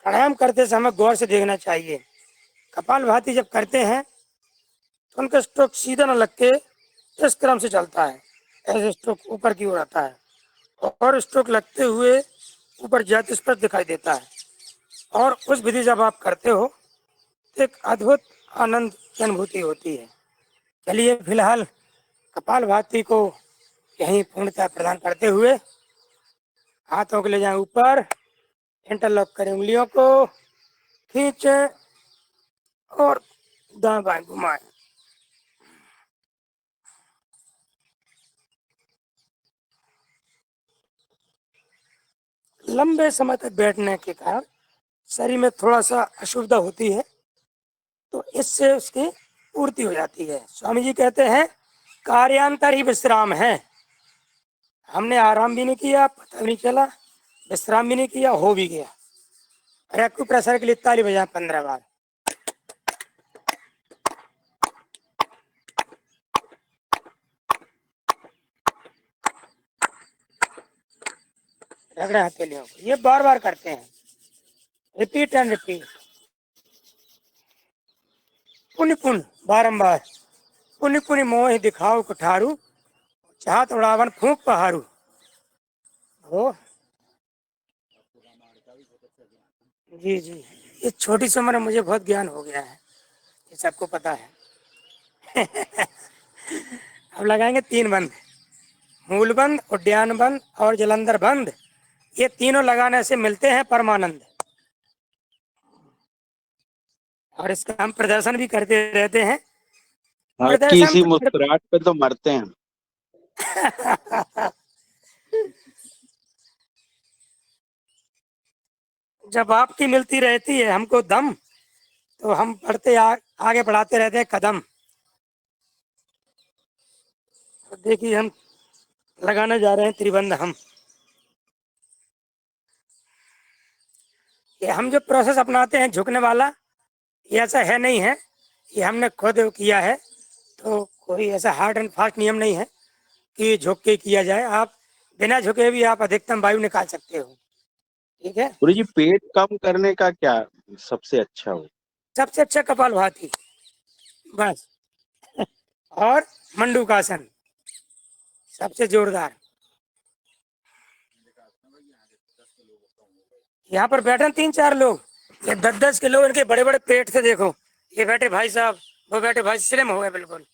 प्राणायाम करते समय गौर से देखना चाहिए। कपालभाति जब करते हैं तो उनका स्ट्रोक सीधा न लग के इस क्रम से चलता है, ऐसे स्ट्रोक ऊपर की ओर आता है और स्ट्रोक लगते हुए ऊपर जाते स्पष्ट दिखाई देता है। और उस विधि जब आप करते हो तो एक अद्भुत आनंद की अनुभूति होती है। चलिए फिलहाल कपालभाति को यहीं पूर्णतः प्रदान करते हुए हाथों को ले जाएं ऊपर, इंटरलॉक करें उंगलियों को, खींचें और दाएं बाएं घुमाएं। लंबे समय तक बैठने के कारण शरीर में थोड़ा सा असुविधा होती है, तो इससे उसकी पूर्ति हो जाती है। स्वामी जी कहते हैं कार्यांतर ही विश्राम है। हमने आराम भी नहीं किया, पता भी नहीं चला, विश्राम भी नहीं किया, हो भी गया। और एक्यूप्रेशर के लिए ताली बजाएं 15 बार। रगड़े हथेलियों को, ये बार बार करते हैं, रिपीट एंड रिपीट, पुण्य पुण्य बारंबार। पुण्य पुण्य मोह दिखाओ कुठारू, चाहत उड़ावन फूंक पहाड़ू। ओ जी जी, इस छोटी सी उम्र में मुझे बहुत ज्ञान हो गया है, ये सबको पता है। अब लगाएंगे 3 बंद, मूल बंद, उद्यान बंद और जलंधर बंद। ये तीनों लगाने से मिलते हैं परमानंद। और इसका हम प्रदर्शन भी करते रहते हैं। हल्की प्रदर्शन सी मुस्कुराहट पे तो मरते हैं। जब आपकी मिलती रहती है हमको दम, तो हम आगे बढ़ाते रहते हैं कदम। तो देखिए हम लगाने जा रहे हैं त्रिबंध। ये हम जो प्रोसेस अपनाते हैं झुकने वाला, ये ऐसा है नहीं है, ये हमने खुद किया है। तो कोई ऐसा हार्ड एंड फास्ट नियम नहीं है कि झुक के किया जाए। आप बिना झुके भी आप अधिकतम वायु निकाल सकते हो। ठीक है, गुरु जी, पेट कम करने का क्या सबसे अच्छा हो? सबसे अच्छा कपालभाति बस। और मंडूकासन सबसे जोरदार। यहाँ पर बैठे 3-4 लोग, ये 10-10 किलो इनके बड़े बड़े पेट से देखो। ये बैठे भाई साहब, वो बैठे भाई, स्लिम हो गए बिल्कुल।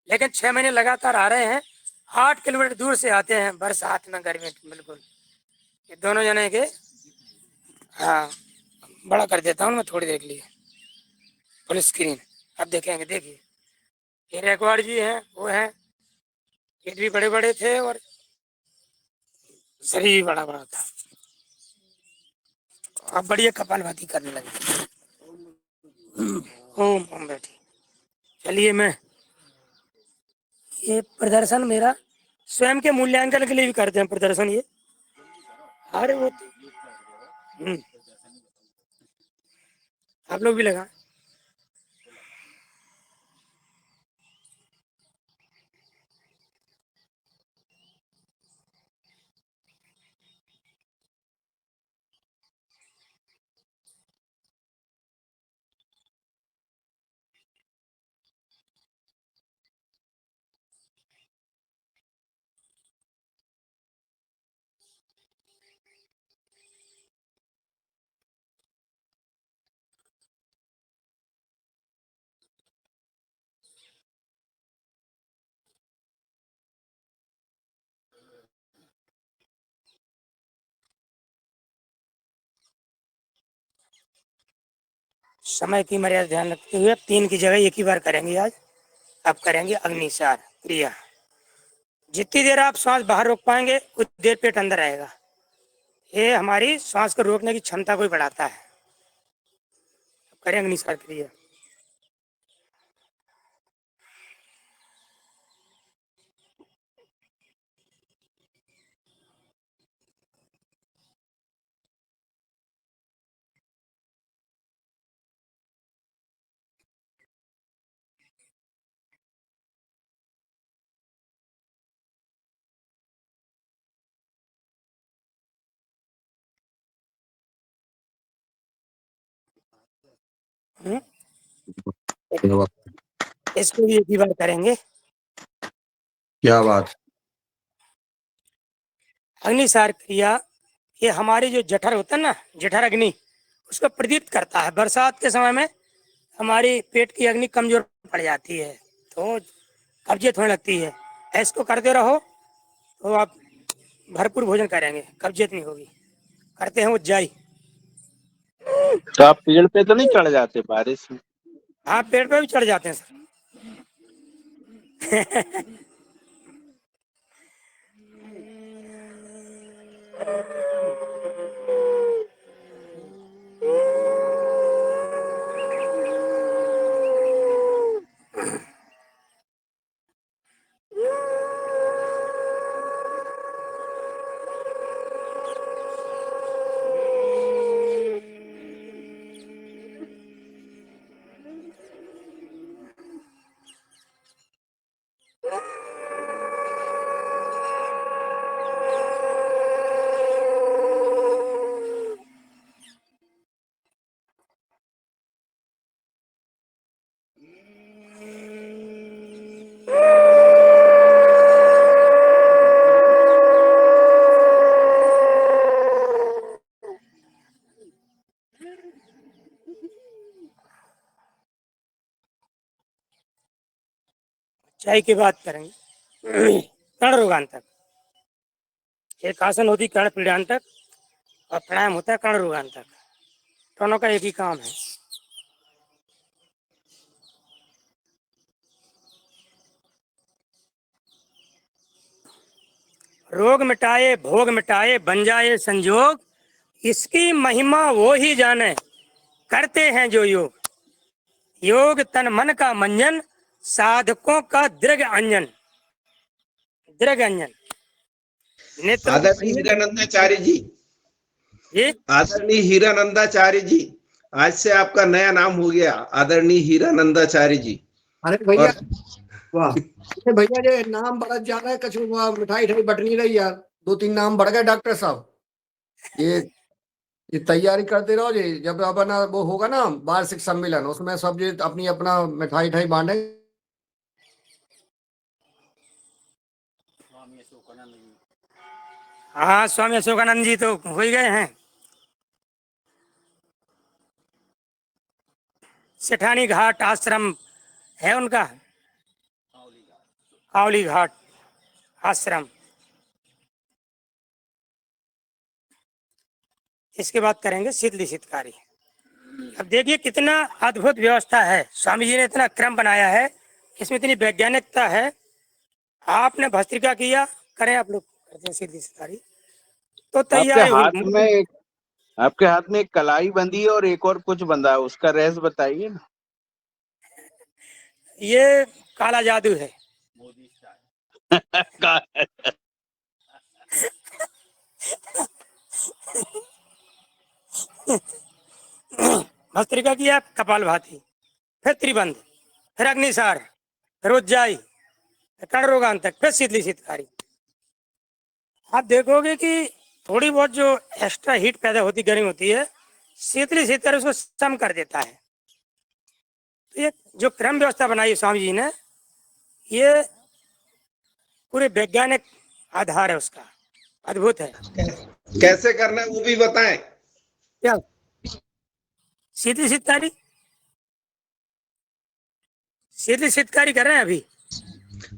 लेकिन 6 महीने लगातार आ रहे हैं। 8 किलोमीटर दूर से आते हैं बरसात में, गर्मी में। बिल्कुल ये दोनों जने के। हाँ, बड़ा कर देता हूँ मैं थोड़ी देर के लिए फुल स्क्रीन। अब देखेंगे, देखिए ये रेकॉर्ड जी हैं, वो हैं, पेट भी बड़े बड़े थे और शरीर भी बड़ा बड़ा था। अब बढ़िया कपालभाति करने लगे। ओम ओम बैठी। चलिए मैं ये प्रदर्शन मेरा स्वयं के मूल्यांकन के लिए भी करते हैं प्रदर्शन ये। अरे वो आप लोग भी लगा। समय की मर्यादा ध्यान रखते हुए 3 की जगह एक ही बार करेंगे आज। अब करेंगे अग्निसार क्रिया। जितनी देर आप श्वास बाहर रोक पाएंगे उतनी देर पेट अंदर रहेगा। ये हमारी श्वास को रोकने की क्षमता को बढ़ाता है। अब करें अग्निसार क्रिया। हम्म, इसको भी एक ही बार करेंगे। क्या बात। अग्निसार क्रिया, ये हमारी जो जठर होता है ना, जठर अग्नि, उसको प्रदीप्त करता है। बरसात के समय में हमारी पेट की अग्नि कमजोर पड़ जाती है, तो कब्जियत होने लगती है। इसको करते रहो तो आप भरपूर भोजन करेंगे, कब्जियत नहीं होगी। करते हैं उज्जाई। तो आप पेड़ पे तो नहीं चढ़ जाते बारिश में? हाँ, पेड़ पे भी चढ़ जाते हैं सर। चाय की बात करेंगे। कर्ण रोगांतक, एक आसन होती कर्ण पीड़ांतक और प्राणायाम होता है कर्ण रोगांतक। दोनों का एक ही काम है। रोग मिटाए भोग मिटाए बन जाए संजोग, इसकी महिमा वो ही जाने करते हैं जो योग। योग तन मन का मंजन, साधकों का दृढ़ अंजन। दृढ़ अंजन, नेत्रों का आदरणीय अंजन। हीरानंदाचार्य जी, ये आदरणीय हीरानंदाचार्य जी, आज से आपका नया नाम हो गया, आदरणीय हीरानंदाचार्य जी। अरे भैया, और वाह। अरे भैया, ये नाम बढ़त जा रहा है, कछु मिठाई ठाई बट नहीं रही यार। 2-3 नाम बढ़ गए डॉक्टर साहब। ये ये तैयारी करते रहो जी। जब अपना वो होगा ना वार्षिक सम्मेलन, उसमें सब ये अपनी अपना मिठाई ठाई बांटे। हाँ, स्वामी अशोकानंद जी तो हो ही गए हैं। सेठानी घाट आश्रम है उनका, कावली घाट आश्रम। इसके बाद करेंगे शीतली शीतकारी। अब देखिए कितना अद्भुत व्यवस्था है, स्वामी जी ने इतना क्रम बनाया है, इसमें इतनी वैज्ञानिकता है। आपने भस्त्रिका किया, करें आप लोग करते हैं शीतली शीतकारी, तो आपके तैयारी हाथ हुई। में एक आपके हाथ में एक कलाई बंधी है और एक और कुछ बंधा है, उसका रहस्य बताइए ना। ये काला जादू है। भस्त्रिका किया, कपाल भाती, फिर त्रिबंध, फिर अग्निसार, फिर उज्जाई, फिर कर्ण रोगांतक, फिर शीतली शीतकारी। आप देखोगे कि थोड़ी बहुत जो एक्स्ट्रा हीट पैदा होती, गर्मी होती है, शीतली शीतकारी उसको कम कर देता है। तो ये जो क्रम व्यवस्था बनाई है स्वामी जी ने, ये पूरे वैज्ञानिक आधार है उसका, अद्भुत है। कैसे करना है वो भी बताएं। क्या शीतली शीतकारी, शीतली शीतकारी कर रहे हैं अभी।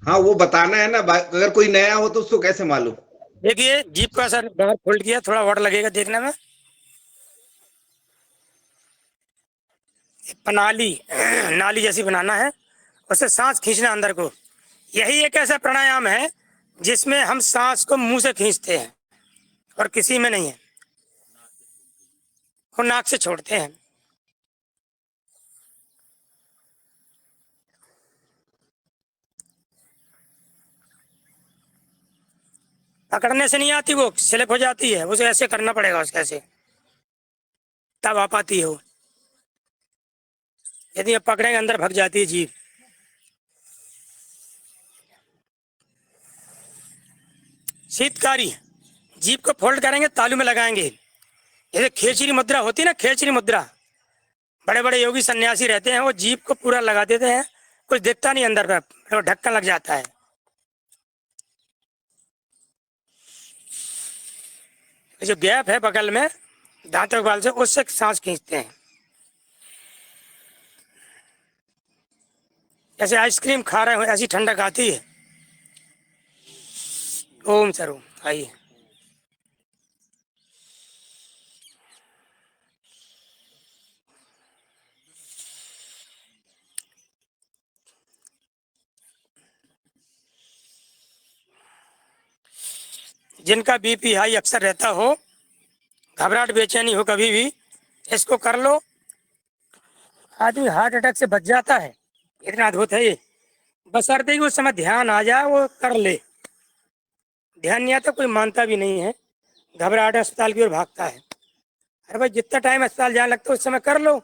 हाँ, वो बताना है ना, अगर कोई नया हो तो उसको कैसे मालूम। देखिए जीप का सर बाहर फोल्ड किया, थोड़ा वाटर लगेगा देखने में। प्रणाली नाली जैसी बनाना है, उससे सांस खींचना अंदर को। यही एक ऐसा प्राणायाम है जिसमें हम सांस को मुंह से खींचते हैं और किसी में नहीं है, वो नाक से छोड़ते हैं। पकड़ने से नहीं आती, वो स्लिप हो जाती है, उसे ऐसे करना पड़ेगा, उसके ऐसे तब आ पाती हो। यदि आप पकड़ेंगे अंदर भग जाती है जीभ। शीतकारी, जीभ को फोल्ड करेंगे, तालू में लगाएंगे। जैसे खेचरी मुद्रा होती है ना, खेचरी मुद्रा, बड़े बड़े योगी सन्यासी रहते हैं, वो जीभ को पूरा लगा देते हैं, कुछ दिखता नहीं अंदर में, तो ढक्कन लग जाता है। जो गैप है बगल में दांतों के बाल से, उससे सांस खींचते हैं। जैसे आइसक्रीम खा रहे हो ऐसी ठंडक आती है। ओम सर ओम। आइए। जिनका बीपी हाई अक्सर रहता हो, घबराहट बेचैनी हो कभी भी, इसको कर लो, आदमी हार्ट अटैक से बच जाता है। इतना अद्भुत है ये। बशर्ते कि उस समय ध्यान आ जाए, वो कर ले। ध्यान नहीं आता, कोई मानता भी नहीं है, घबराहट अस्पताल की ओर भागता है। अरे भाई, जितना टाइम अस्पताल जाने लगता है उस समय कर लो,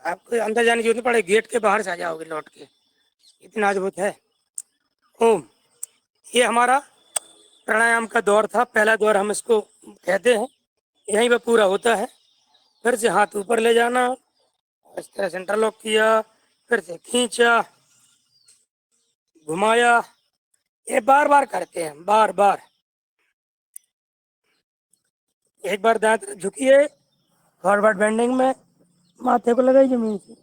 आपको अंदर जाने की जरूरत नहीं पड़ेगी, गेट के बाहर से आ जाओगे लौट के। इतना अद्भुत है। ओम। ये हमारा प्राणायाम का दौर था, पहला दौर हम इसको कहते हैं, यहीं पे पूरा होता है। फिर से हाथ ऊपर ले जाना, इस तरह से इंटरलॉक किया, फिर से खींचा, घुमाया। ये बार बार करते हैं, बार बार। एक बार दांत तरफ झुकिए, फॉरवर्ड बेंडिंग में, माथे को लगाई जमीन से,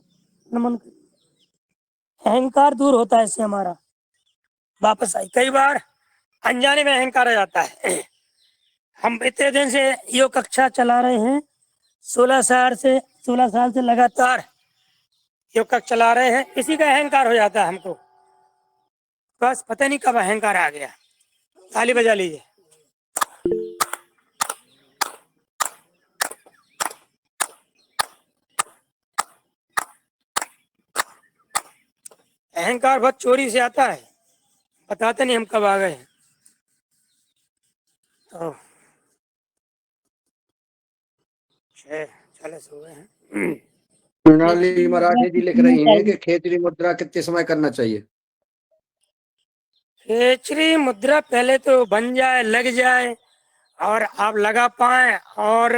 नमन। अहंकार दूर होता है इससे हमारा। वापस आई। कई बार अनजाने में अहंकार आ जाता है। हम इतने दिन से योग कक्षा चला रहे हैं, 16 साल से लगातार योग कक्षा चला रहे हैं, इसी का अहंकार हो जाता है हमको। बस पता नहीं कब अहंकार आ गया। ताली बजा लीजिए। अहंकार बहुत चोरी से आता है, बताते नहीं हम कब आ गए। तो 6:40 हो गए हैं। मृणाली मराठी जी लिख रही हैं कि खेचरी मुद्रा कितने समय करना चाहिए? खेचरी मुद्रा पहले तो बन जाए, लग जाए, और आप लगा पाए, और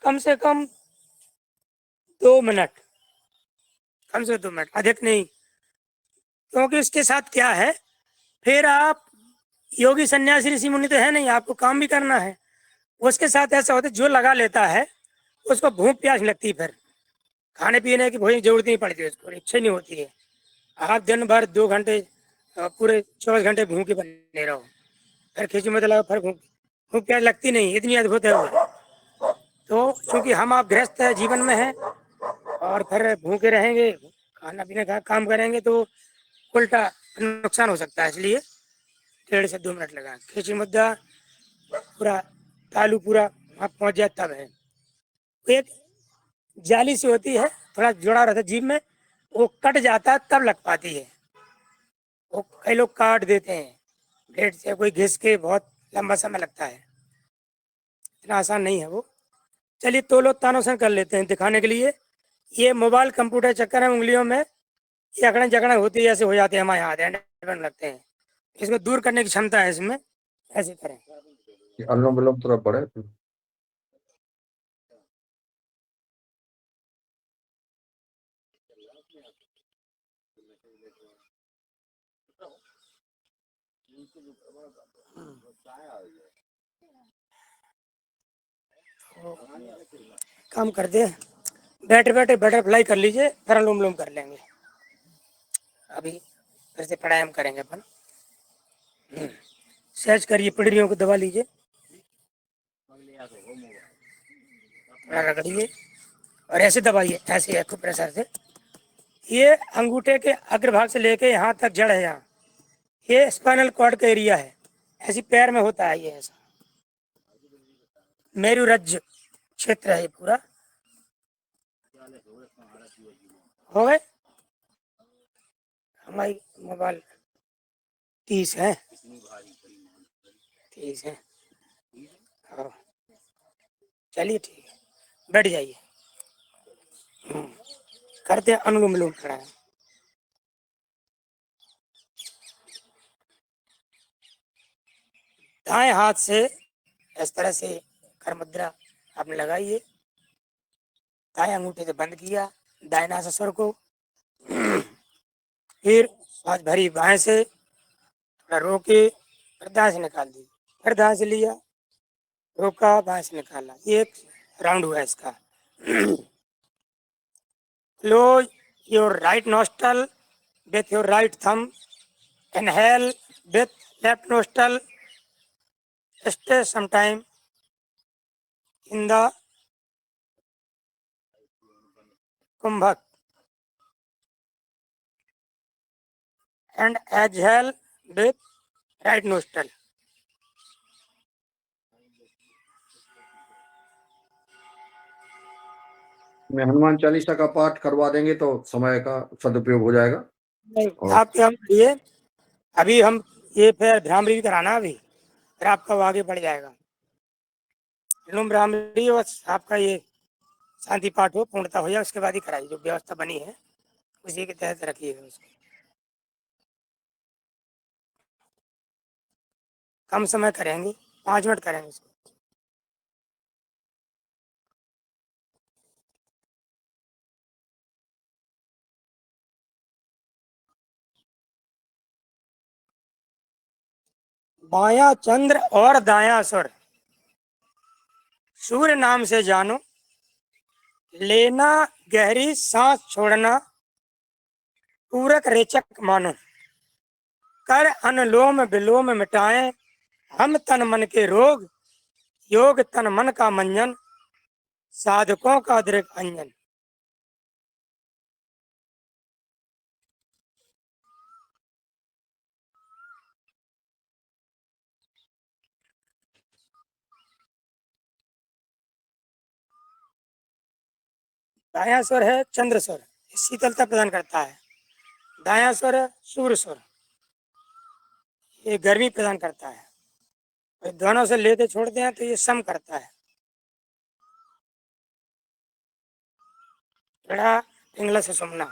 कम से कम 2 मिनट, कम से 2 मिनट, अधिक नहीं। क्योंकि इसके साथ क्या है, फिर आप योगी सन्यासी ऋषि मुनि तो है नहीं, आपको काम भी करना है। उसके साथ ऐसा होता है, जो लगा लेता है उसको भूख प्यास लगती, फिर खाने पीने की भोजन जरूरत नहीं पड़ती, उसको इच्छा नहीं होती है। आप दिन भर 2 घंटे, पूरे 24 घंटे भूखे बने रहो, फिर खिंची मत लगा, फिर भूख भूख प्यास लगती नहीं। इतनी अद्भुत है वो। तो चूंकि हम आप गृहस्थ है जीवन में है, और फिर भूखे रहेंगे, खाना पीने का काम करेंगे, तो उल्टा नुकसान हो सकता है। इसलिए 1.5 से 2 मिनट लगा। खिंची मुद्दा पूरा तालू पूरा वहाँ पहुँच जाए तब है। एक जाली सी होती है, थोड़ा जुड़ा रहता है जीभ में, वो कट जाता है तब लग पाती है। वो कई लोग काट देते हैं ब्लेड से, कोई घिस के, बहुत लंबा समय लगता है, इतना आसान नहीं है वो। चलिए तोलो तानोसन कर लेते हैं दिखाने के लिए। ये मोबाइल कंप्यूटर चक्कर है, उंगलियों में ये अकड़न जकड़न होती है, ऐसे हो जाते हैं हमारे हाथ, एंड लगते हैं। इसको दूर करने की क्षमता है इसमें। ऐसे करें। अनुलोम विलोम थोड़ा बड़े। काम कर दे, बैठे बैठे बटरफ्लाई कर लीजिए, फिर अनुलोम विलोम कर लेंगे। अभी फिर से प्राणायाम करेंगे अपन। सहज करिए, पिड़ियों को दबा लीजिए, थोड़ा रगड़िए, और ऐसे दबाइए, ऐसे एक्यूप्रेशर से। ये अंगूठे के अग्रभाग से लेके यहाँ तक जड़ है, यहाँ ये स्पाइनल कॉर्ड का एरिया है। ऐसी पैर में होता है ये, ऐसा मेरुरज्ज क्षेत्र है ये पूरा। हो गए हमारी मोबाइल 30 है, 30 है। हाँ, चलिए ठीक है, बैठ जाइए। करते हैं अनुलोम विलोम प्राणायाम। दाएं हाथ से इस तरह से कर मुद्रा आपने लगाई है, दाएं अंगूठे से बंद किया दाएं नासास्वर को, फिर सांस भरी बाएं से, थोड़ा रोके, फिर दाएं से निकाल दी, फिर दाएं से लिया, रोका, बाएं से निकाला। ये एक राउंड हुआ इसका। Close your right nostril with your right thumb. Inhale with left nostril. Stay some time in the kumbhak and exhale with right nostril. में हनुमान चालीसा का पाठ करवा देंगे तो समय का सदुपयोग हो जाएगा। नहीं, और- आपके हम ये अभी हम ये फिर भ्रामरी भी कराना अभी, फिर आपका वो आगे बढ़ जाएगा। अनुलोम भ्रामरी बस आपका ये शांति पाठ हो, पूर्णता हो जाए, उसके बाद ही कराइए। जो व्यवस्था बनी है उसी के तहत रखिएगा उसको। कम समय करेंगे, 5 मिनट करेंगे इसको। बायां चंद्र और दायां स्वर, सूर्य नाम से जानो, लेना गहरी सांस छोड़ना, पूरक रेचक मानो, कर अनुलोम विलोम मिटाएं हम तन मन के रोग, योग तन मन का मंजन, साधकों का दृढ़ अंजन। दायां स्वर है चंद्र स्वर, शीतलता प्रदान करता है। दायां स्वर है सूर्य स्वर, ये गर्मी प्रदान करता है। और दोनों से लेते छोड़ते हैं तो ये सम करता है। बड़ा पिंगला से सुमना,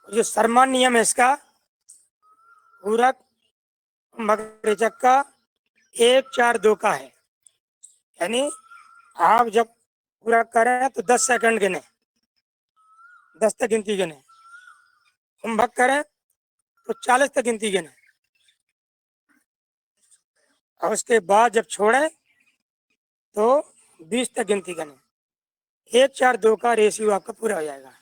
जो सर्मान नियम है इसका, पूरक मगरेचक का 1 4 2 का है। यानी आप जब पूरा करें तो 10 सेकंड गिने, 10 तक गिनती गिने। कुंभक करें तो 40 तक गिनती गिने, और उसके बाद जब छोड़े तो 20 तक गिनती गिने। 1 4 2 का रेशियो आपका पूरा हो जाएगा।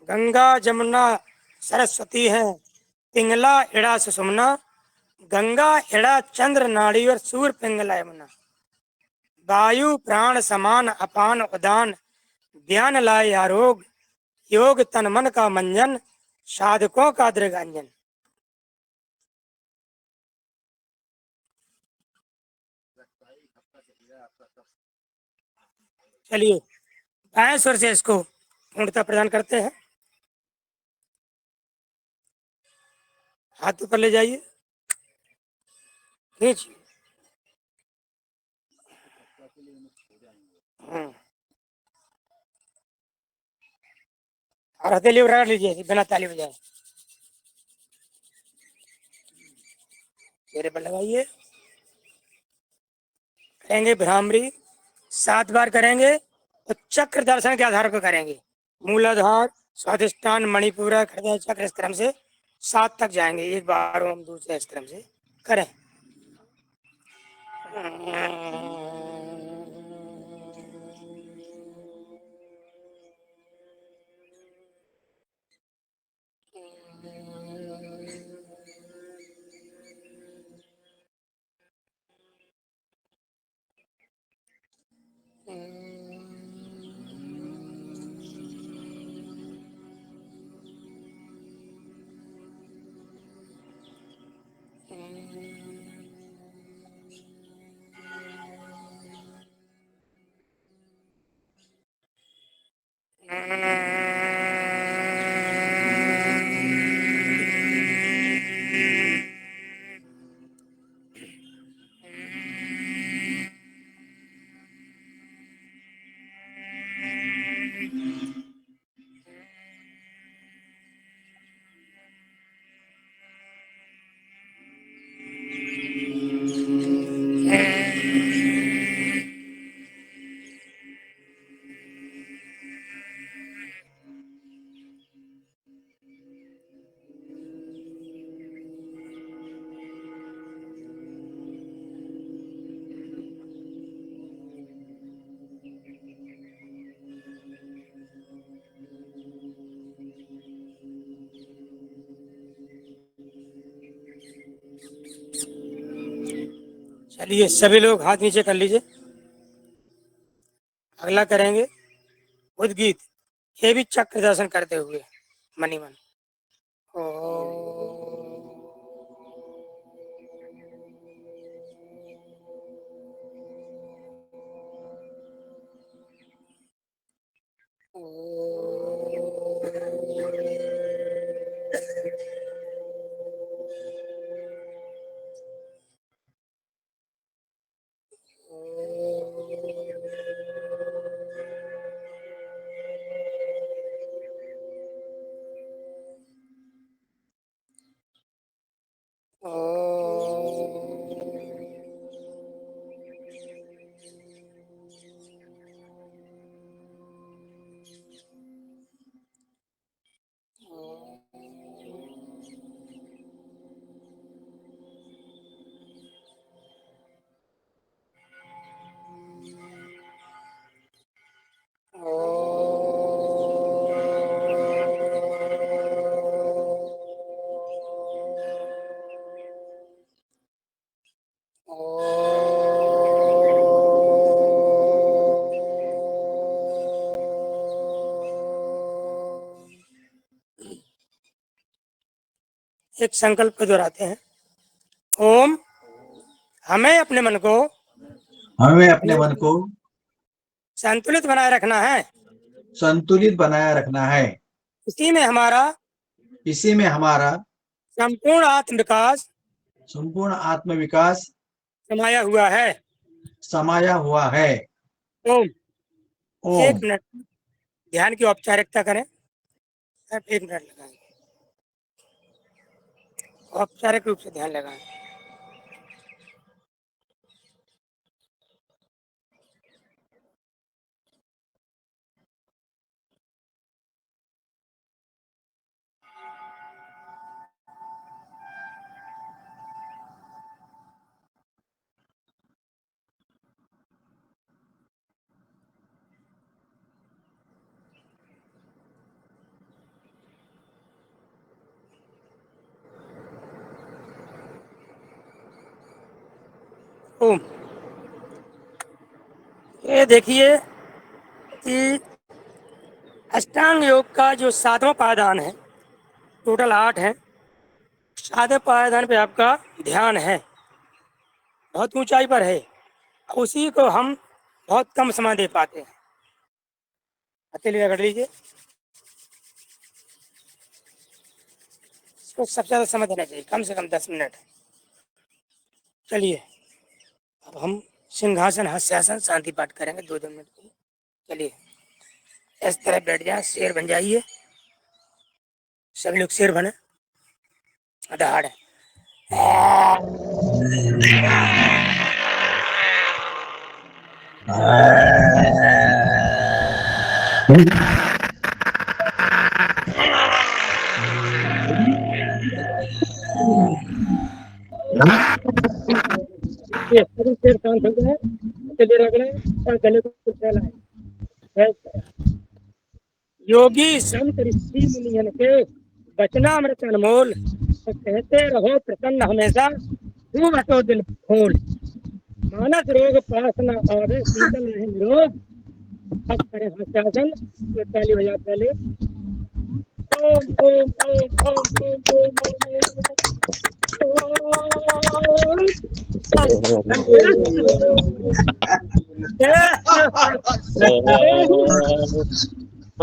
गंगा जमुना सरस्वती है, पिंगला इड़ा सुषुम्ना, गंगा इड़ा चंद्र नाड़ी और सूर्य पिंगला यमुना, वायु प्राण समान अपान उदान, ज्ञान लाए आरोग, योग तन मन का मंजन, साधकों का दृगांजन। चलिए बाएं स्वर से इसको पूर्णता प्रदान करते हैं। हाथ ऊपर ले जाइए, खींचिए। और हथेली उठा लीजिए बिना ताली बजाए, चेहरे पर लगाइए। करेंगे भ्रामरी 7 बार करेंगे, तो चक्र दर्शन के आधार पर करेंगे। मूलाधार, स्वाधिष्ठान, मणिपुरा, हृदय चक्र, इस क्रम से 7 तक जाएंगे। एक बार हम दूसरे इस क्रम से करें। चलिए सभी लोग हाथ नीचे कर लीजिए। अगला करेंगे उद्गीत, ये भी चक्र दर्शन करते हुए मनी मन। एक संकल्प को दोहराते हैं। ओम, हमें अपने मन को संतुलित बनाए रखना है। इसी में हमारा संपूर्ण आत्मविकास समाया हुआ है। ओम। एक मिनट ध्यान की औपचारिकता करें। 1 मिनट लगाएंगे, औपचारिक रूप से ध्यान लगाएं। ओम। ये देखिए कि अष्टांग योग का जो 7वां पायदान है, टोटल 8 है। 7वें पायदान पे आपका ध्यान है, बहुत ऊंचाई पर है। उसी को हम बहुत कम समय दे पाते हैं। अकेले रगड़ लीजिए, इसको सबसे ज्यादा समय देना चाहिए, कम से कम 10 मिनट। चलिए अब हम सिंहासन हस्यासन शांति पाठ करेंगे 2-2 मिनट के लिए। चलिए इस तरह बैठ जाए, शेर बन जाइए। सभी लोग शेर बने, दहाड़ है। सभी शेर शांत हो गए। चलिए रगड़े और गले को फैलाएं। योगी संत ऋषि मुनियन के वचनामृत अनमोल, तो कहते रहो प्रसन्न हमेशा, खूब हटो दिल खोल। मानस रोग पास न आवे, शीतल रहे निरोग। अब करें हस्यासन, ये पहली बजा पहले। ओम ओम ओम ओम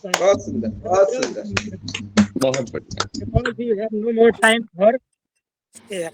बहुत सुंदर, बहुत सुंदर। बहुत बढ़िया। Because you have no more time for here.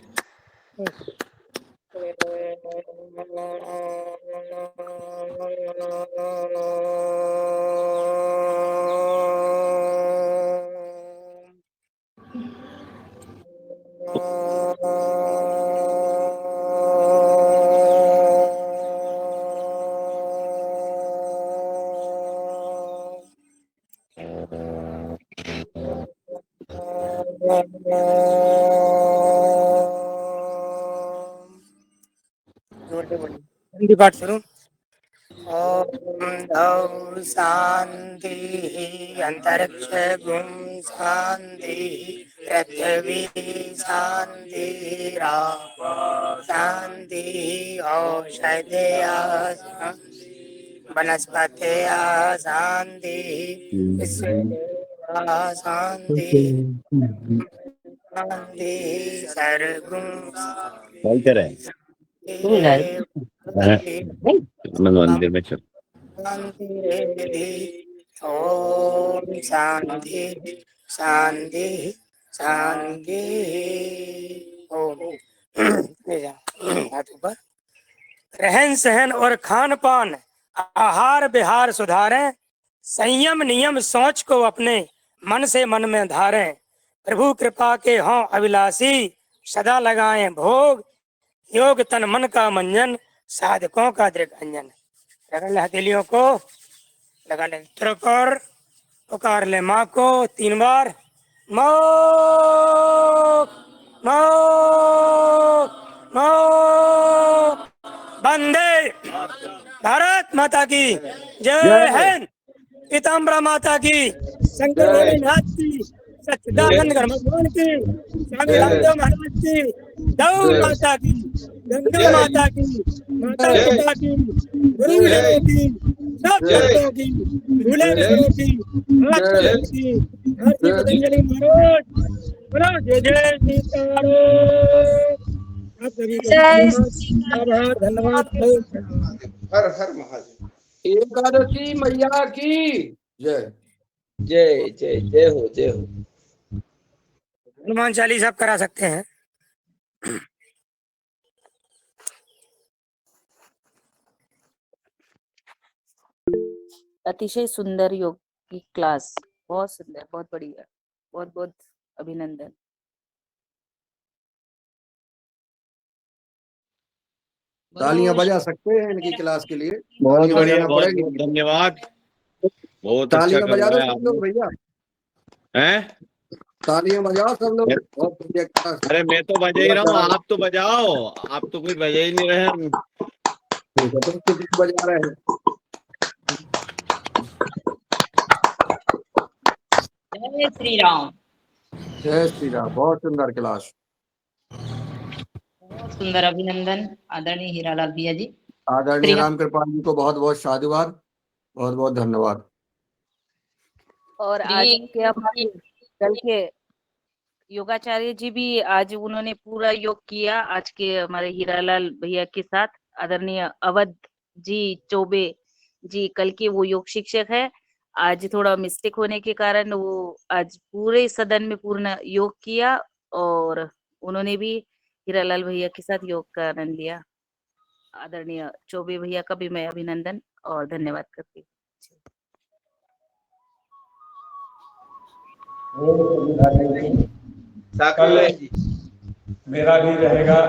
Hindi पाठ शुरू। ओम धौ शांति अंतरिक्ष गुम शांति पृथ्वी शांति राप शांति औषधया वनस्पतया शांति विश्वदेवा शांति शांति सर्वगुण कॉल करे मंदिर में चल। शांति ओम शांति शांति शांति ओम। ले जाओ हाथ ऊपर। रहन सहन और खान पान आहार विहार सुधारें, संयम नियम सोच को अपने मन से मन में धारें, प्रभु कृपा के हों अभिलाषी सदा लगाएं भोग, योग तन मन का मंजन साधकों का दृढ़ अंजन। लगा ले हथेलियों को, लगा ले त्रिकोण, पुकार ले माँ को 3 बार। मो मो मो वंदे भारत माता की जय हिंद, पीताम्बरा माता की, शंकर भोलेनाथ की, सच्चिदानंद भगवान की, स्वामी रामदेव महाराज की, गौ माता की, गंगा माता की, माता पिता की, गुरुजनों की, सब भक्तों की, भूले विष्णु की, भक्त की, आरती पतंजलि महाराज, बोलो जय जय सीताराम। आप सभी को आभार धन्यवाद। हर हर महादेव। एकादशी मैया की जय। जय जय जय हो, जय हो। हनुमान चालीसा आप करा सकते हैं। अतिशय सुंदर योग की क्लास, बहुत सुंदर, बहुत बढ़िया, बहुत बहुत अभिनंदन। तालियां बजा सकते हैं इनकी क्लास के लिए। बहुत तालियां बढ़िया, बजाना बहुत पड़ेगी। बहुत धन्यवाद। बहुत अच्छा तालियां बजा दो करवाया सब लोग भैया, हैं। तालियां बजाओ सब लोग। बहुत बढ़िया क्लास। अरे मैं तो बजा ही रहा हूँ, आप तो बजाओ। आप तो कोई बजा ही नहीं रहे। बजा रहे हैं। जय श्री राम। जय श्री राम। बहुत सुंदर क्लास। बहुत सुंदर अभिनंदन आदरणीय हीरालाल भैया जी। आदरणीय राम कृपाल जी को बहुत बहुत साधुवाद, बहुत बहुत धन्यवाद। और आज के हमारे कल के योगाचार्य जी भी आज उन्होंने पूरा योग किया। आज के हमारे हीरालाल भैया के साथ आदरणीय अवध जी चौबे जी कल के वो योग शिक्षक है। आज थोड़ा मिस्टेक होने के कारण वो आज पूरे सदन में पूर्ण योग किया और उन्होंने भी हीरालाल भैया के साथ योग का आनंद लिया। आदरणीय चौबे भैया का भी मैं अभिनंदन और धन्यवाद करती हूँ। कल मेरा भी रहेगा